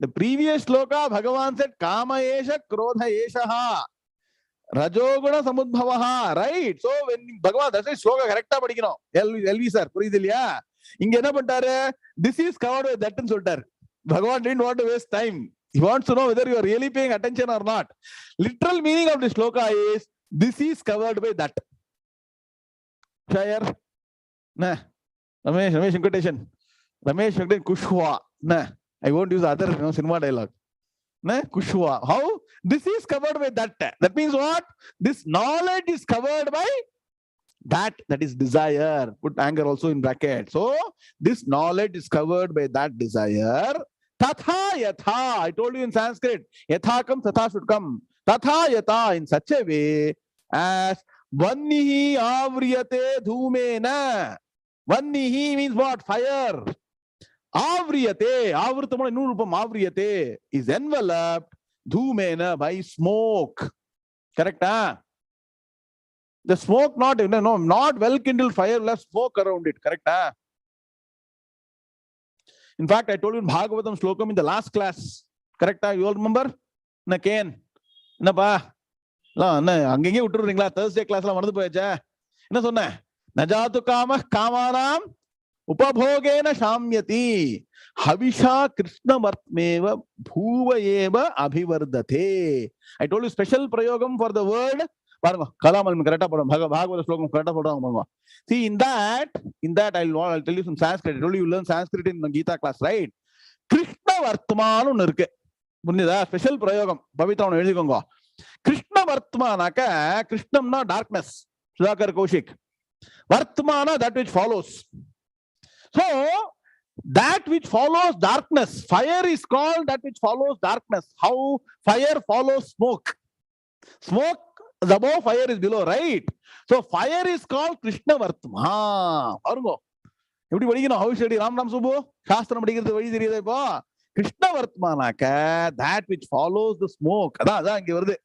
The previous sloka Bhagavan said kama esha krodha eshaha rajoguna samudbhavaha, right? So when Bhagavan that's why sloka correct ah padikano. LV sir புரியுதில்லையா? இங்க என்ன பண்றாரு? This is covered with that ன்னு சொல்றாரு. Bhagavan didn't want to waste time. He wants to know whether you are really paying attention or not. Literal meaning of the sloka is this is covered by that. Shayar na Ramesh invitation. Ramesh Kushwa na. I won't use other cinema dialogue. Na Kushwa. How? This is covered by that. That means what? This knowledge is covered by that. That is desire. Put anger also in bracket. So this knowledge is covered by that desire. Tatha yatha. I told you in Sanskrit. Yatha comes, tatha should come. Tatha yatha, in such a way as vannihi avriyate dhumena. Vannihi means what? Fire. Avriyate. Avrutamana innu rupam avriyate is enveloped dhumena by smoke. Correct? The smoke not well kindled fire will have smoke around it. Correct? In fact, I told you in Bhagavatam Slokam in the last class. Correct? You all remember? Na Ken. Na pa. La na angenge utturringla Thursday class la maradu poyacha. Enna sonna? Najatu kamah kamanam upabhogena shamyati havisha krishnamartmeva bhuvayeva abhivardate. I told you special prayogam for the word. Kalamal correct Bhagavata Slokam correct. See, in that I'll tell you some Sanskrit. I told you learn Sanskrit in the Gita class, right? Krishna Vartmanu nirke. Munida special prayogam. Pavitra எழுதிக்கோங்க. Krishna Vartmanaka, Krishnam na darkness. Sudhakar Kaushik. Vartmana, that which follows. So that which follows darkness. Fire is called that which follows darkness. How? Fire follows smoke. Smoke is above, fire is below, right? So fire is called Krishna Vartma. Arungo. எப்படி படிக்கணும்? How should Ram Ram Subbu? சாஸ்திரம் படிக்கிறது வழி தெரியுதா இப்போ? Krishna Vartmanaka, that which follows the smoke. அதான் இங்க வருது.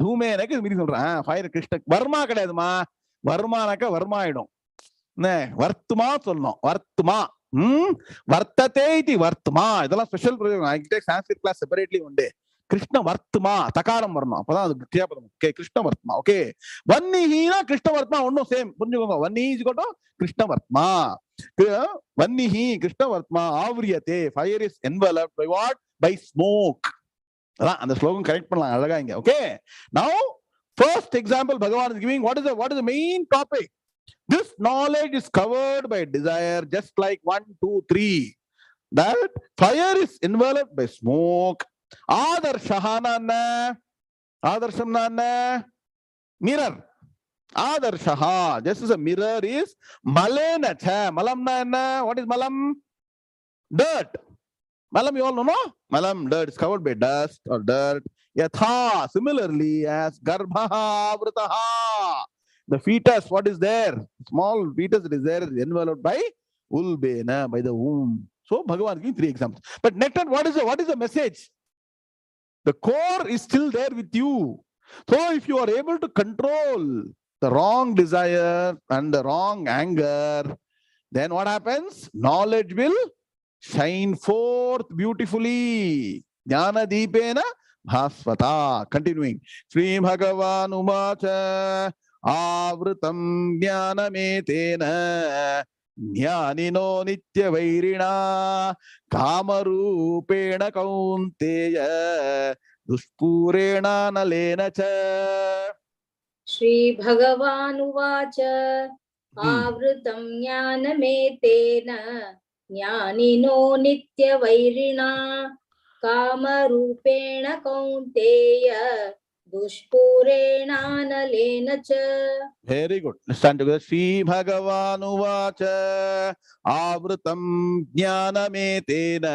தூமேனக்கு மீறி சொல்றேன். ஃபயர் கிருஷ்ண வர்மா கிடையாதுமா. வர்மானாக்க வர்மா ஆயிடும். வர்த்துமா சொல்லணும். வர்த்துமா. வர்த்ததே இது வர்த்துமா. இதெல்லாம் ஸ்பெஷல் பிரயோகம். I take Sanskrit class separately one day. Krishna Vartma, Takaram Varma, okay, Krishna Vartma, okay. Vannihi, Krishna Vartma, no same. Vanni is got to Krishna Vartma. Vannihi, Krishna Vartma, Avriyate, fire is enveloped by what? By smoke. And the slogan correct. Okay. Now, first example Bhagavan is giving, what is the main topic? This knowledge is covered by desire, just like 1, 2, 3. That fire is enveloped by smoke. Adarshahana, mirror. Adarshaha, just as a mirror is malena cha. Malam, what is malam? Dirt. Malam, you all know, no? Malam, dirt is covered by dust or dirt. Yatha, similarly as garbha vrataha. The fetus, what is there? Small fetus is there, is enveloped by ulbena, by the womb. So Bhagavan giving 3 examples. But net, what is the message? The core is still there with you. So if you are able to control the wrong desire and the wrong anger, then what happens? Knowledge will shine forth beautifully. Jnana deepena bhasvata. Continuing. Sri Bhagavan uvacha avrutam jnanametena Jnanino nitya vairina kamarupena kaunteya duspurena nalena cha. Sri Bhagavan uvacha avrutam jnanametena Jnanino nitya vairina kamarupena kaunteya duspurena nalena cha. Very good. Let's stand together. Sri Bhagavan uvacha avrutam jnanametena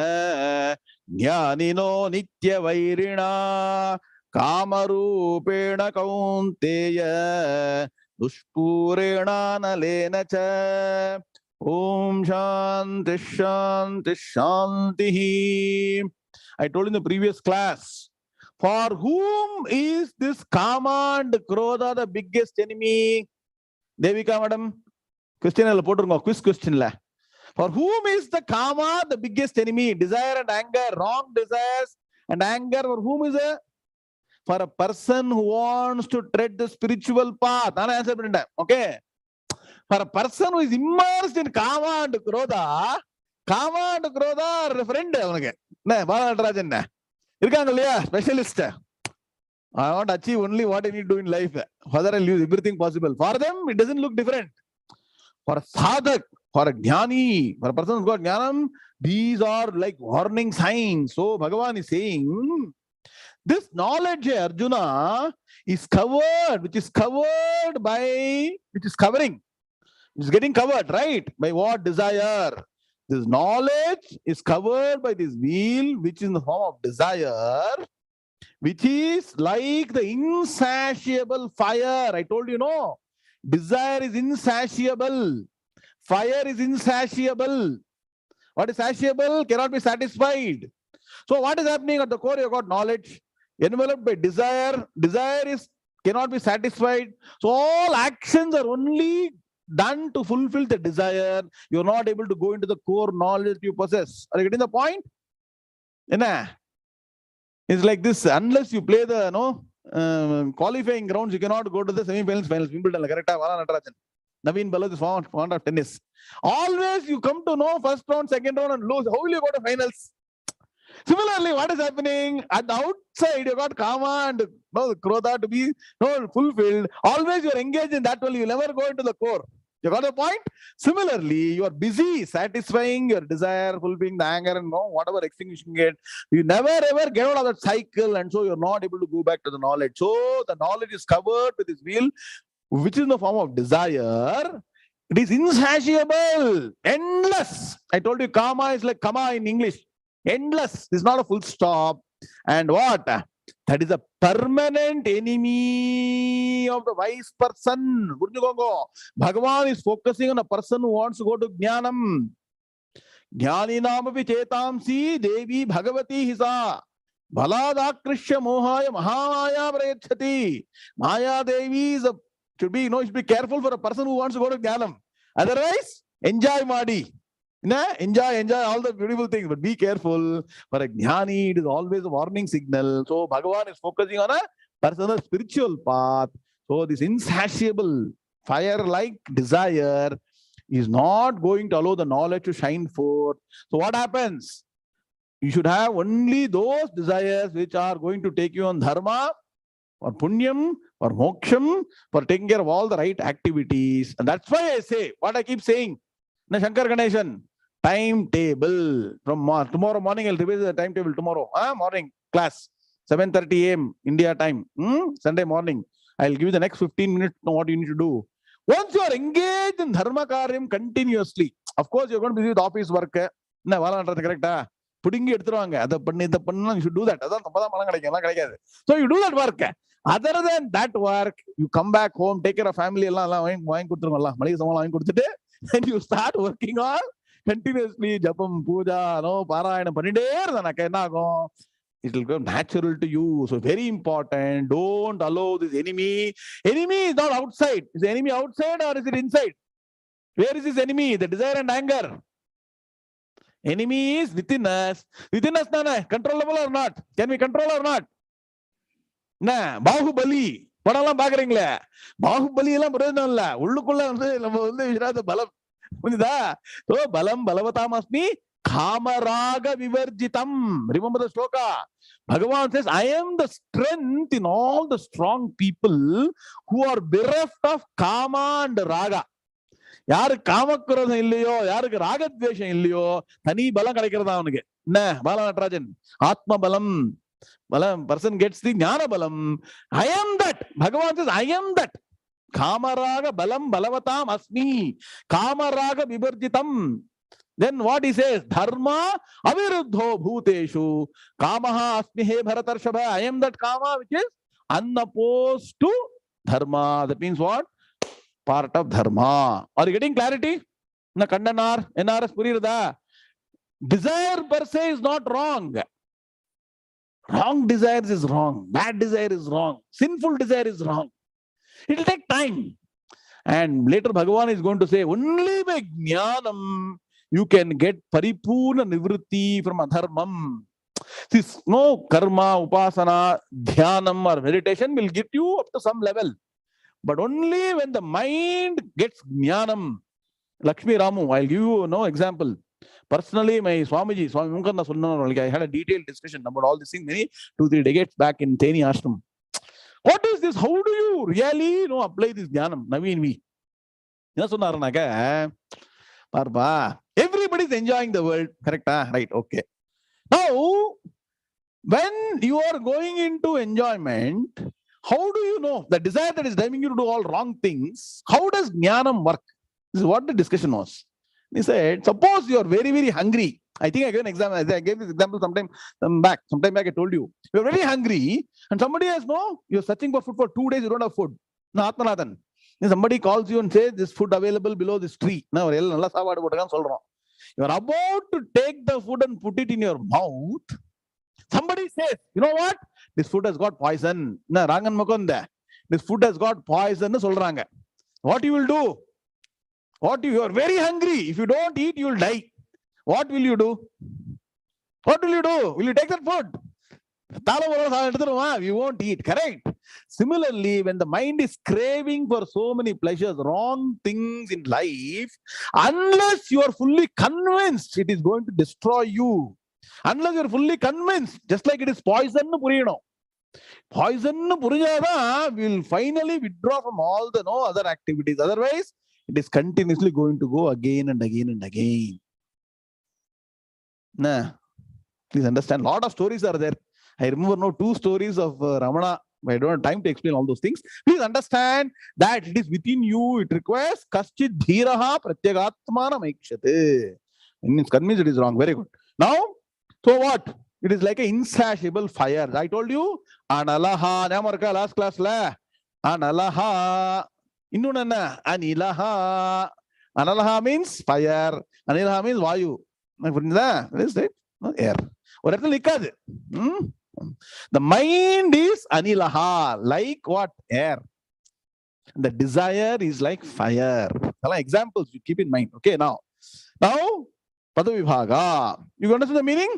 jnanino nitya vairina kamarupena kaunteya duspurena nalena cha. Om Shanti Shanti Shanti. I told in the previous class, for whom is this Kama and Krodha the biggest enemy? Devika madam, question quiz question la. For whom is the Kama the biggest enemy? Desire and anger, wrong desires and anger. For whom is it? For a person who wants to tread the spiritual path. Okay. For a person who is immersed in Kama and Krodha are a friend. Specialist. I want to achieve only what I need to do in life. Further, I'll use everything possible. For them, it doesn't look different. For a sadhak, for a jnani, for a person who's got Gnānam, these are like warning signs. So Bhagavan is saying, this knowledge, Arjuna, is covered, which is covering. It's getting covered, right? By what? Desire. This knowledge is covered by this wheel, which is in the form of desire, which is like the insatiable fire. I told you, no. Desire is insatiable. Fire is insatiable. What is satiable? Cannot be satisfied. So what is happening at the core? You got knowledge enveloped by desire. Desire cannot be satisfied. So all actions are only done to fulfill the desire. You're not able to go into the core knowledge you possess. Are you getting the point? It's like this. Unless you play the qualifying grounds, you cannot go to the semi-finals, finals. Naveen Bhalat is fond of tennis. Always you come to know first round, second round and lose. How will you go to finals? Similarly, what is happening? At the outside, you got Kama and Krodha to be fulfilled. Always you are engaged in that only. You never go into the core. You got the point? Similarly, you are busy satisfying your desire, fulfilling the anger and whatever extinguishing it. You never ever get out of that cycle, and so you're not able to go back to the knowledge. So the knowledge is covered with this wheel, which is in the form of desire. It is insatiable, endless. I told you, Kama is like Kama in English. Endless. This is not a full stop. And what? That is a permanent enemy of the wise person. Bhagavan is focusing on a person who wants to go to Gnānam. Jnānināmapi chetāmsi devi bhagavati hisa. Bhaladākrishya mohāya mahāmāya prayachati. Maya Devi should be careful for a person who wants to go to Gnānam. Otherwise, enjoy Madi. Enjoy all the beautiful things, but be careful. For a jnani, it is always a warning signal. So Bhagavan is focusing on a personal spiritual path. So this insatiable fire-like desire is not going to allow the knowledge to shine forth. So what happens? You should have only those desires which are going to take you on dharma, or punyam, or moksham, for taking care of all the right activities. And that's why I say, what I keep saying, Shankar Ganeshan, timetable. From tomorrow morning, I'll revise the timetable tomorrow. Morning class, 7:30 a.m. India time. Sunday morning. I'll give you the next 15 minutes on what you need to do. Once you are engaged in dharma karyam continuously, of course, you're going to be busy with office work. Correct? Putting it through, you should do that. So you do that work. Other than that work, you come back home, take care of family, and you start working on continuously japam, puja, parayana, it will become natural to you. So very important. Don't allow this enemy. Enemy is not outside. Is the enemy outside or is it inside? Where is this enemy? The desire and anger. Enemy is within us. Within us, controllable or not? Can we control or not? Bahubali. படம்லாம் பாக்குறீங்களே, பாகுபலி எல்லாம் பிரயோஜனம் இல்ல. உள்ளுக்குள்ள நம்ம விராத பலம் புரியுதா? So balam balavatam Kamaraga vivarjitam. Remember the shloka. Bhagavan says, I am the strength in all the strong people who are bereft of kama and raga. யாரு காமக்குரோதம் இல்லையோ, யாருக்கு ராகத்வேஷம் இல்லையோ, தனி பலம் கிடைக்கிறதா அவனுக்கு. என்ன பால நடராஜன்? ஆத்ம பலம். Balam, person gets the Gnāna balam. I am that. Bhagavan says, I am that. Kamaraga balam balavatam asmi. Kamaraga vivarjitam. Then what he says? Dharma aviruddho bhuteshu. Kamaha asmi he bharatarshava. I am that kama which is unopposed to dharma. That means what? Part of dharma. Are you getting clarity? Na kandanar, NRS purirada. Desire per se is not wrong. Wrong desires is wrong. Bad desire is wrong. Sinful desire is wrong. It will take time. And later Bhagavan is going to say, only by Gnānam you can get paripurna nivritti from adharmam. This no karma, upasana, dhyanam or meditation will get you up to some level. But only when the mind gets Gnānam. Lakshmi Ramu, I'll give you no example. Personally, my Swamiji, I had a detailed discussion about all these things 2-3 decades back in Teni Ashram. What is this? How do you really apply this Gnānam? Naveen V. Everybody is enjoying the world. Correct? Right. Okay. Now, when you are going into enjoyment, how do you know the desire that is driving you to do all wrong things? How does Gnānam work? This is what the discussion was. He said, suppose you are very, very hungry. I think I gave an example. I gave this example sometime back. Sometime back I told you. You are very hungry and somebody has you're searching for food for 2 days, you don't have food. Now, Atmanathan. Somebody calls you and says, this food available below this tree. Now, you are about to take the food and put it in your mouth. Somebody says, you know what? This food has got poison. This food has got poison. What you will do? You are very hungry. If you don't eat, you will die. What will you do? What will you do? Will you take that food? You won't eat. Correct? Similarly, when the mind is craving for so many pleasures, wrong things in life, unless you are fully convinced it is going to destroy you, unless you are fully convinced, just like it is poison, poison will finally withdraw from all the other activities. Otherwise, it is continuously going to go again and again and again. Please understand, a lot of stories are there. I remember 2 stories of Ramana. I don't have time to explain all those things. Please understand that it is within you. It requires kaschid dhiraha pratyagatmana maikshate. It convinced it is wrong. Very good. Now, so what? It is like an insatiable fire. I told you, analaha. Last class la. Analaha. Innunana. Anilaha. Analaha means fire. Anilaha means vayu. What is that? Air. The mind is anilaha, like what? Air. The desire is like fire. Examples you keep in mind. Okay, now Padavibhaga. You understand the meaning?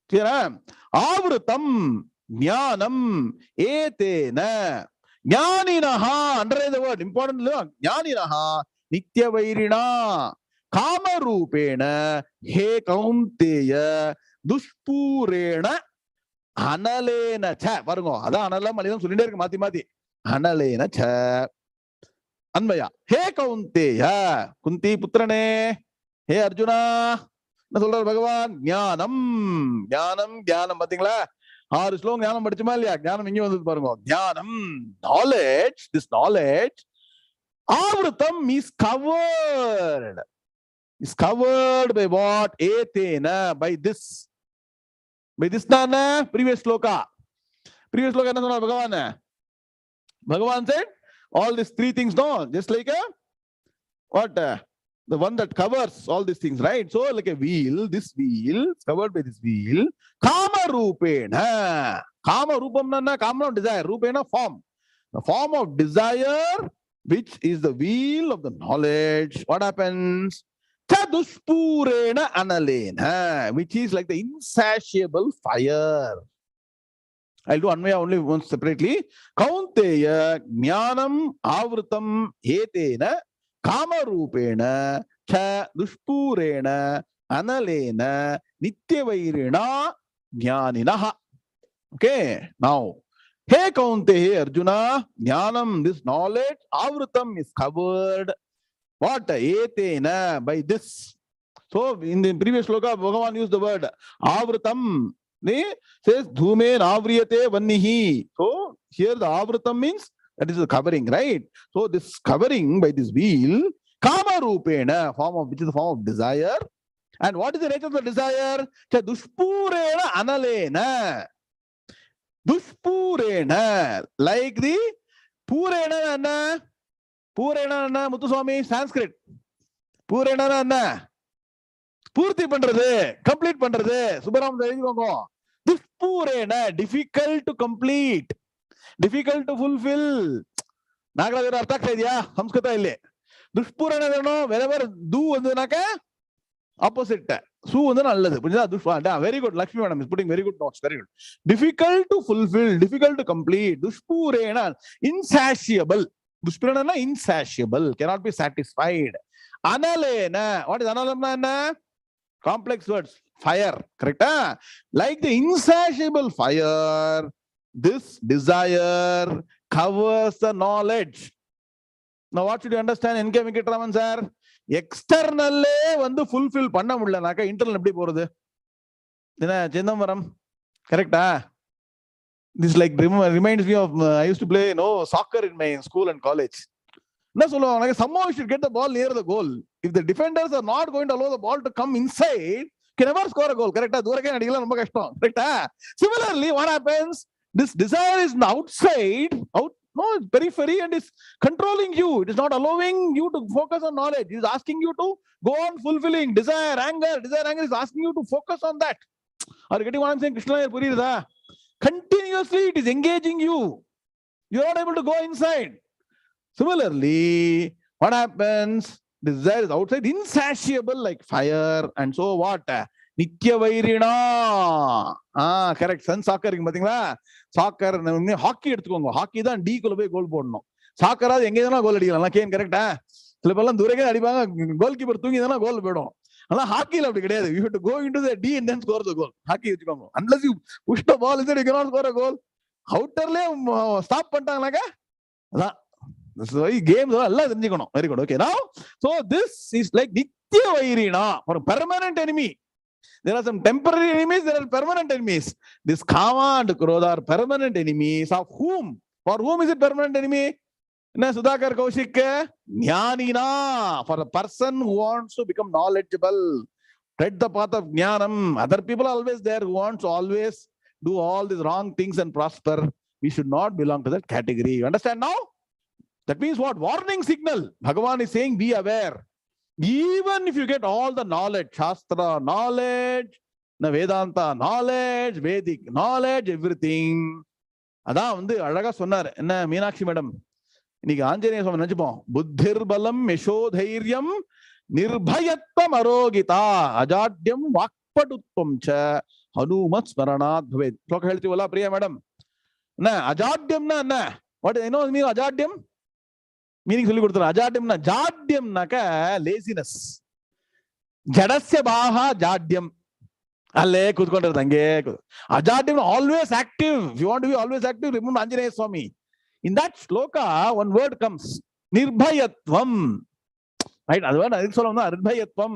Clear? Avrutam Gnānam etena. Jnaninaha, underline the word, important. Jnaninaha Nityavairina Kamarupena He Kaunteya Dushpurena Analena Cha. Varungo, Ada Anala Malayam Sulinder Mathimati. Analena Cha. Anvaya. He Kaunteya Kunti Putrane. He Arjuna. Na சொல்றார் பகவான் ஞானம் ஞானம் ஞானம் பாத்தீங்களா 6 ஸ்லோகம் ஞானம் படிச்சுமா இல்லையா ஞானம் இங்க வந்து பாருங்க ஞானம் knowledge this knowledge avrutam is covered by what etena by this na previous sloka என்ன சொன்னார் பகவான் said all these three things no just like a what the one that covers all these things, right? So like a wheel, this wheel is covered by this wheel. Kama rupena. Kama rupam na kama desire. Rupena form. The form of desire, which is the wheel of the knowledge. What happens? Chadushpurena analena, which is like the insatiable fire. I'll do Anvaya only once separately. Kaunteya Gnānam Avrutam etena Kamarupena Cha Dushpurena Analena Nityavairina Jnaninaha. Okay, now He Kaunteya Arjuna Gnānam, this knowledge, Avrutam is covered. What? Etena, by this. So in the previous sloka, Bhagavan used the word Avrutam. He says Dhumen Avriyate Vannihi. So here the Avrutam means that is the covering, right? So this covering by this wheel, Kama Rupena, form of which is the form of desire. And what is the nature of the desire? Dushpurena Analena. Dushpurena, like the Purena Anna. Purena Anna, Muthuswami, Sanskrit. Purena Anna. Purti Pandradhe, complete Pandradhe. Subaram Zaidongo. Dushpurena, difficult to complete. Difficult to fulfill. Nagaraj ಅರ್ಥ ಆಗ್ತಾ ಇದೆಯಾ ಸಂಸ್ಕೃತ ಇಲ್ಲಿ ದುಷ್ಪೂರಣ wherever do ಅಂದನಾಕ opposite su வந்து நல்லது புரியுதா துஷ்பா very good Lakshmi madam is putting very good notes very good difficult to fulfill difficult to complete dushpurena insatiable dushpurena insatiable cannot be satisfied analena what is analena complex words fire correct like the insatiable fire. This desire covers the knowledge. Now what should you understand? NK Venkataraman sir, externally vandu fulfill panna mudlanaka internal eppadi porudhu dena Chindambaram correct this like reminds me of I used to play soccer in my school and college. Na solluvaanga somehow you should get the ball near the goal. If the defenders are not going to allow the ball to come inside, can never score a goal correct durake adikala romba kashtam correct similarly what happens? This desire is outside, periphery, and is controlling you. It is not allowing you to focus on knowledge. It is asking you to go on fulfilling desire, anger. Desire, anger is asking you to focus on that. Are you getting what I'm saying? Krishna, continuously it is engaging you. You are not able to go inside. Similarly, what happens? Desire is outside, insatiable like fire. And so what? Nityavairina. Correct. Sun soccer பாத்தீங்களா soccer hockey எடுத்துக்கோங்க hockey தான் D குள்ள போய் கோல் போடணும் soccer அது எங்க எதனா கோல் அடிக்கலாம் கேன் கரெக்ட்டா சில பேர்லாம் தூரக்கே அடிப்பாங்க கோல் கீப்பர் தூங்கி தான கோல் போடும் ஆனா ஹாக்கில அப்படி கிடையாது you have to go into the D and then score the goal hockey வெச்சுக்கோங்க unless you push the ball inside you cannot score a goal outerலே ஸ்டாப் பண்ணிட்டாங்கனாக்க அதான் this is why games எல்லாம் தெரிஞ்சுக்கணும் very good okay now so this is like nityavairina for a permanent enemy. There are some temporary enemies, there are permanent enemies. This Kama and Krodha are permanent enemies of whom? For whom is it permanent enemy? Sudhakar Kaushik, Jnanina, for a person who wants to become knowledgeable, tread the path of Gnānam. Other people are always there who want to always do all these wrong things and prosper. We should not belong to that category. You understand now? That means what? Warning signal. Bhagavan is saying, be aware. Even if you get all the knowledge, Shastra knowledge, Vedanta knowledge, Vedic knowledge, everything. அதான் வந்து அழகா சொன்னார் என்ன Meenakshi madam இன்னைக்கு ஆஞ்சநேய சுவாமி நினைச்சுப்போம் புத்திர் பலம் யசோதைரியம் Nirbhayatvam arogita ajadyam vakpadutvam cha hanumat smaranat bhavet. Shloka ಹೇಳ್ತೀವಲ್ಲ ಪ್ರಿಯ madam. ಅಜಾಡ್ಯಂನ what ಏನೋ ನೀವು ಅಜಾಡ್ಯಂ ಮೀನಿಂಗ್ சொல்லி கொடுத்துறேன். ಅಜಾಡ್ಯಂನ ಜಾಡ್ಯಂನಕ ಲೇಸಿನೆಸ್, ಜಡಸ್ಯ ಬಾಹ ಜಾಡ್ಯಂ, ಅಲ್ಲೇ ಕೂತ್ಕೊಂಡಿರೋದು ಹಂಗೆ. ಅಜಾಡ್ಯಂ always active. You want to be always active, remember Anjaneya Swami. In that shloka one word comes, nirbhayatvam. Right? Nirbhayatvam.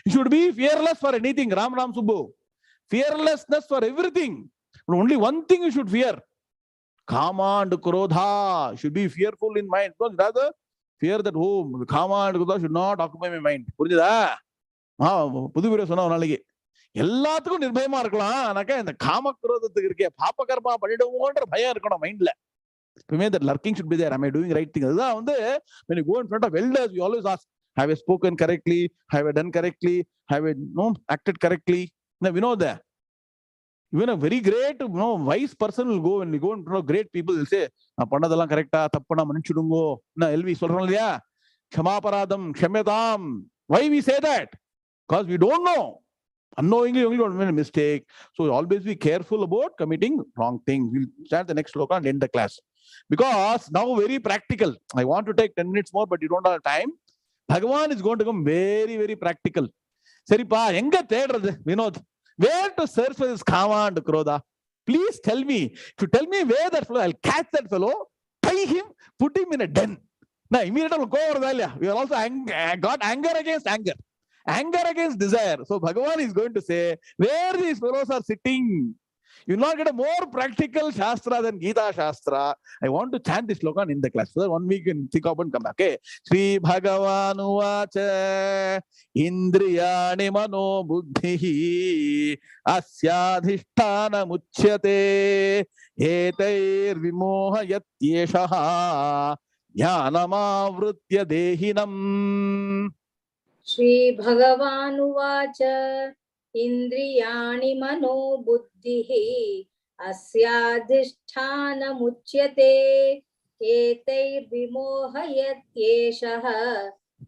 You should be fearless for anything. Ram Subbu. Fearlessness for everything. But only one thing you should fear. Kama and Krodha. Should be fearful in mind. Because rather, fear that, oh, Kama and Krodha should not occupy my mind. புரிஞ்சுதா? புது video சொன்ன ஒரு நாளைக்கு எல்லாத்துக்கும் நிர்பயமா இருக்கலாம். ஆனாக்கா இந்த காம குரோதத்துக்கு இருக்கே பாப்பகர்மா பண்ணிடுவோன்ற பயம் இருக்கணும் மைண்ட்ல. That lurking should be there. Am I doing right thing? அதுதான் வந்து when you go in front of elders, you always ask, have I spoken correctly? Have I done correctly? Have I acted correctly? Now, we know that. Even a very great, wise person will go, when we go in front of great people, they'll say, "Pannadallam correcta, tappana manichudungo." Na LV solran illaya, "Kshamaparadam, kshamyatam." Why we say that? Because we don't know. Unknowingly only don't make a mistake. So always be careful about committing wrong things. We'll start the next sloka and end the class. Because now very practical. I want to take 10 minutes more, but you don't have time. Bhagavan is going to come very, very practical. Seripa, enga thedradhu, Vinod? Where to search for this Kama and Krodha? Please tell me. If you tell me where that fellow, I'll catch that fellow, tie him, put him in a den. Now, immediately go over there. We are also got anger against anger. Anger against desire. So Bhagavan is going to say, where these fellows are sitting. You will not get a more practical Shastra than Gita Shastra. I want to chant this sloka in the class. So 1 week in think up and come back. Okay. Sri Bhagavan Uvacha Indriyani Mano Buddhihi Asyadhisthana Muchyate Etair Vimohayat Yeshaha Gnānamāvrutya Dehinam. Sri Bhagavan Uvacha Indriyani Mano Buddhihi Asyadhisthanamuchyate Etair Vimohayat Yeshaha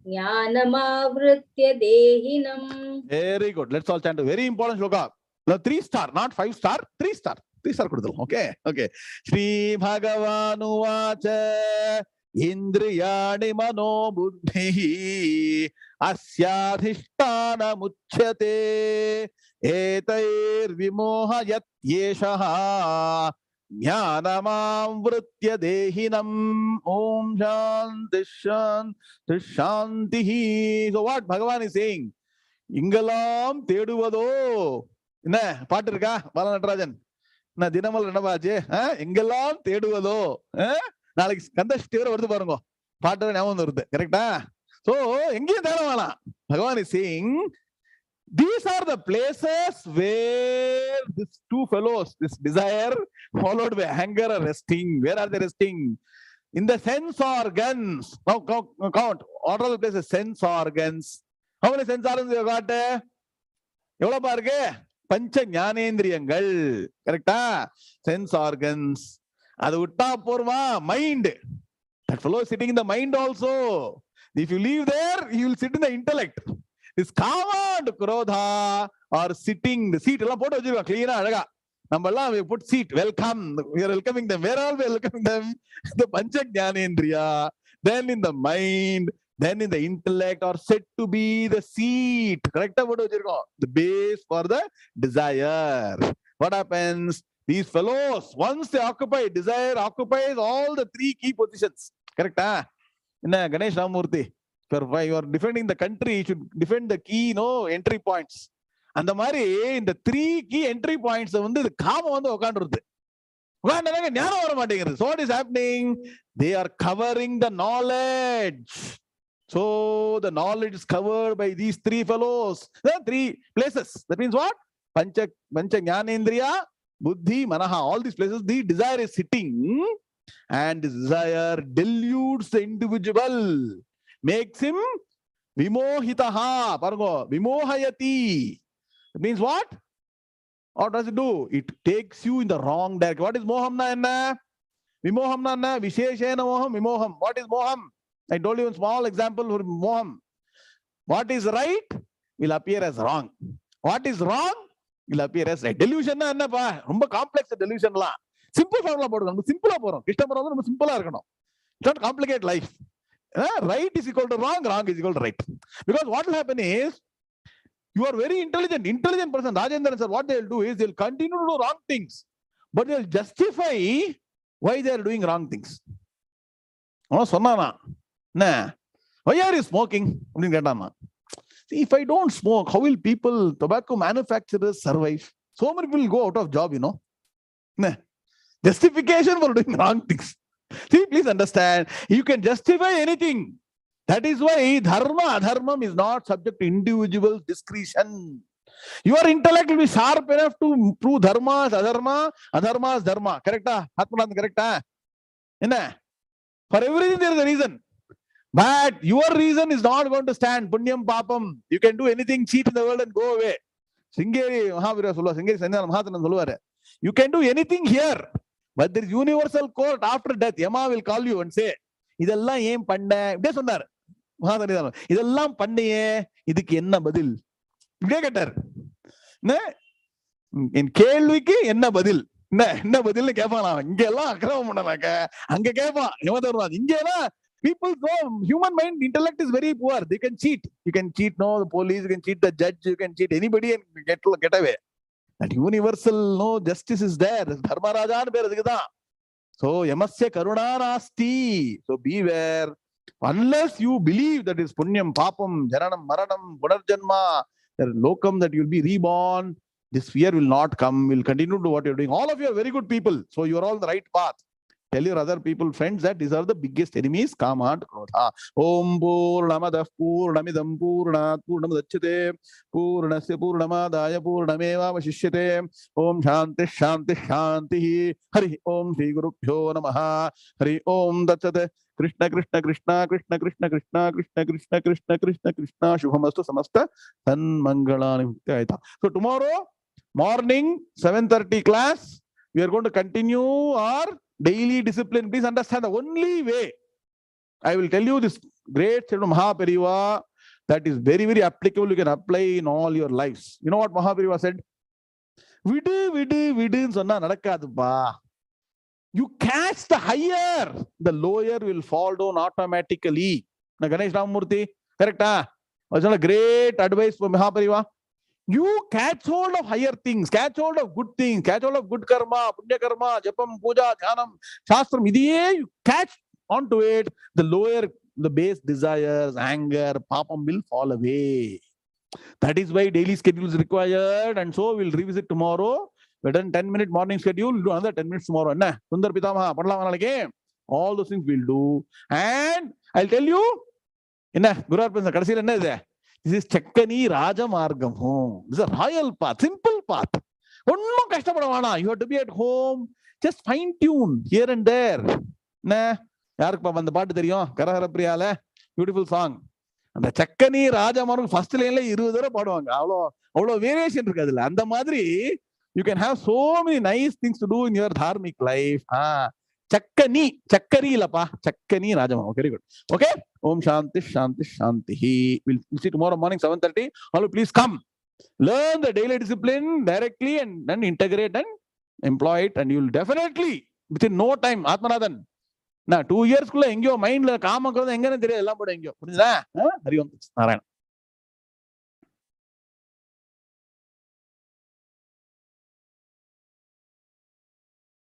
Gnānamāvrutya Dehinam. Very good. Let's all chant a very important shloka. Now 3 star, not 5 star, 3 star. 3 star kududal. Okay. Okay. Sri Bhagavan Uvacha Indriyani Mano Buddhihi Asyadhisthana Muchyate Etair Vimohayat Yeshaha Gnānamāvrutya Dehinam. Om Shanti Shanti Shantihi. So what Bhagavan is saying? Ingalam தேடுவதோ என்ன பாட்டு இருக்கா பாலநடராஜன்? நான் தினமல் என்னவாச்சு? எங்கெல்லாம் தேடுவதோ. நாளைக்கு கந்தஷ்டி வரை வருது பாருங்க, பாட்டு ஞாபகம் வருது. கரெக்டா? சோ எங்கேயும் தேட வேணாம். Bhagavan is saying, these are the places where these two fellows, this desire followed by anger, are resting. Where are they resting? In the sense organs. Now count. What are the places? Sense organs. How many sense organs you got? எவ்வளவு பாருங்க? பஞ்ச ஞானேந்திரியங்கள். கரெக்டா? Sense organs. அது விட்டா போறமா mind. That fellow is sitting in the mind also. If you leave there, you will sit in the intellect. This Kama and Krodha are sitting. The seat எல்லாம் போட்டு வச்சிருக்கோம் clean-ஆ அழகா. நம்ம எல்லாம் we put seat, welcome. We are welcoming them. Where are we welcoming them? The pancha jnanendriya. Then in the mind, then in the intellect are said to be the seat. Correct? The base for the desire. What happens? These fellows, once they occupy, desire occupies all the 3 key positions. Correct? Ganesh Ramurthy, you are defending the country, you should defend the key entry points. அந்த மாதிரி இந்த 3 key entry points வந்து காம வந்து உட்கார்ந்துருது. உட்கார்ந்தனால ஞானம் வர மாட்டேங்குது. So what is happening? They are covering the knowledge. So the knowledge is covered by these 3 fellows. There are 3 places. That means what? Pancha Jnanendriya, Buddhi, Manaha. All these places, the desire is sitting, and this desire deludes the individual, makes him vimohitaha. Parango, vimohayati. It means what? What does it do? It takes you in the wrong direction. What is mohamna enna? Vimohamna enna? Visheshena moham, vimoham. What is moham? I told you a small example for moham. What is right will appear as wrong. What is wrong will appear as right. Delusion na என்னப்பா ரொம்ப complex delusionலாம் simple formula போடுங்க. நம்ம சிம்பிளா போறோம். கிருஷ்ணபுரம் நம்ம சிம்பிளா இருக்கணும். Don't complicate life. Right is equal to wrong, wrong is equal to right. Because what will happen is, you are very intelligent person. Rajendran sir, what they will do is they'll continue to do wrong things, but they'll justify why they are doing wrong things. சொன்னானா why are you smoking அப்படின்னு கேட்டானா. See, if I don't smoke, how will people, tobacco manufacturers survive? So many people go out of job, you know. Justification for doing wrong things. See, please understand, you can justify anything. That is why dharma, adharmam is not subject to individual discretion. Your intellect will be sharp enough to prove dharma is adharma, adharma is dharma. Correct? Atmanand, correct? For everything there is a reason. But your reason is not going to stand. Punyam papam. You can do anything, cheat in the world and go away. Sringeri Mahavira Solva, Sringeri Sandhyavandhanam Mantras Solvare. You can do anything here. But there is universal court after death. Yama will call you and say, இதெல்லாம் ஏன் பண்ண இப்படியே சொன்னார். இதெல்லாம் பண்ணியே இதுக்கு என்ன பதில் இப்படியே கேட்டார். என் கேள்விக்கு என்ன பதில், என்ன பதில்னு கேட்பான். இங்க எல்லாம் அக்கிரமம் பண்ணாக்க அங்க கேட்பான் யமதர்மராஜ். இங்க எல்லாம் people know human mind intellect is very poor. They can cheat. You can cheat the police, you can cheat the judge, you can cheat anybody and get away. That universal justice is there. Dharmaraja nu per adukku dhaan. So yamasya karuna nasti. So beware. Unless you believe that is punyam papam jananam maranam punarjanma, lokam, that you will be reborn, this fear will not come. Will continue to do what you are doing. All of you are very good people, so you are all on the right path. Tell your other people, friends, that these are the biggest enemies, kama and krodha. Om purnamadah purnamidam purnat purnamudachyate purnasya purnamadaya purnameva vashishyate. Om shanti shanti shanti. Hari Om Shri Gurubhyo Namaha. Hari Om Datsate. Krishna Krishna Krishna Krishna Krishna Krishna Krishna Krishna Krishna Krishna Krishna Shubhamastu Samasta Tanmangalani. So tomorrow morning 7:30 class, we are going to continue our daily discipline. Please understand, the only way I will tell you this great statement of Mahapariva that is very, very applicable, you can apply in all your lives. You know what Mahapariva said? Vidu vidu vidu sonna nadakaduppa. You catch the higher, the lower will fall down automatically. Na Ganesh Ramamurthy, correct? Was a great advice from Mahapariva. You catch hold of higher things, catch hold of good things, catch hold of good karma, punya karma, japam, puja, dhyanam, shastram. You catch onto it, the lower, the base desires, anger, papam will fall away. That is why daily schedule is required, and so we'll revisit tomorrow. We've done 10-minute morning schedule, we'll do another 10 minutes tomorrow. Sundar Pitamaha, Padlama Nalake, all those things we'll do. And I'll tell you, Guru Arpan, Kadasila enna is there? This is Chakkani Rajamargam. This is a royal path, simple path. You have to be at home, just fine tune here and there. Beautiful song. And the Chakkani Rajamargam first line variation. And the Madri, you can have so many nice things to do in your dharmic life. Chakkani lapa, Chakkani Rajamargam. Very good. Okay? Om Shanti Shanti Shanti. We'll see tomorrow morning 7:30. All please come. Learn the daily discipline directly and then integrate and employ it, and you'll definitely within no time. Atmanathan. Now 2 years kulla engyo mind la kaam akradhu engane theriyadhu ella podu engyo. Puriyudha? Hari Om Narayana.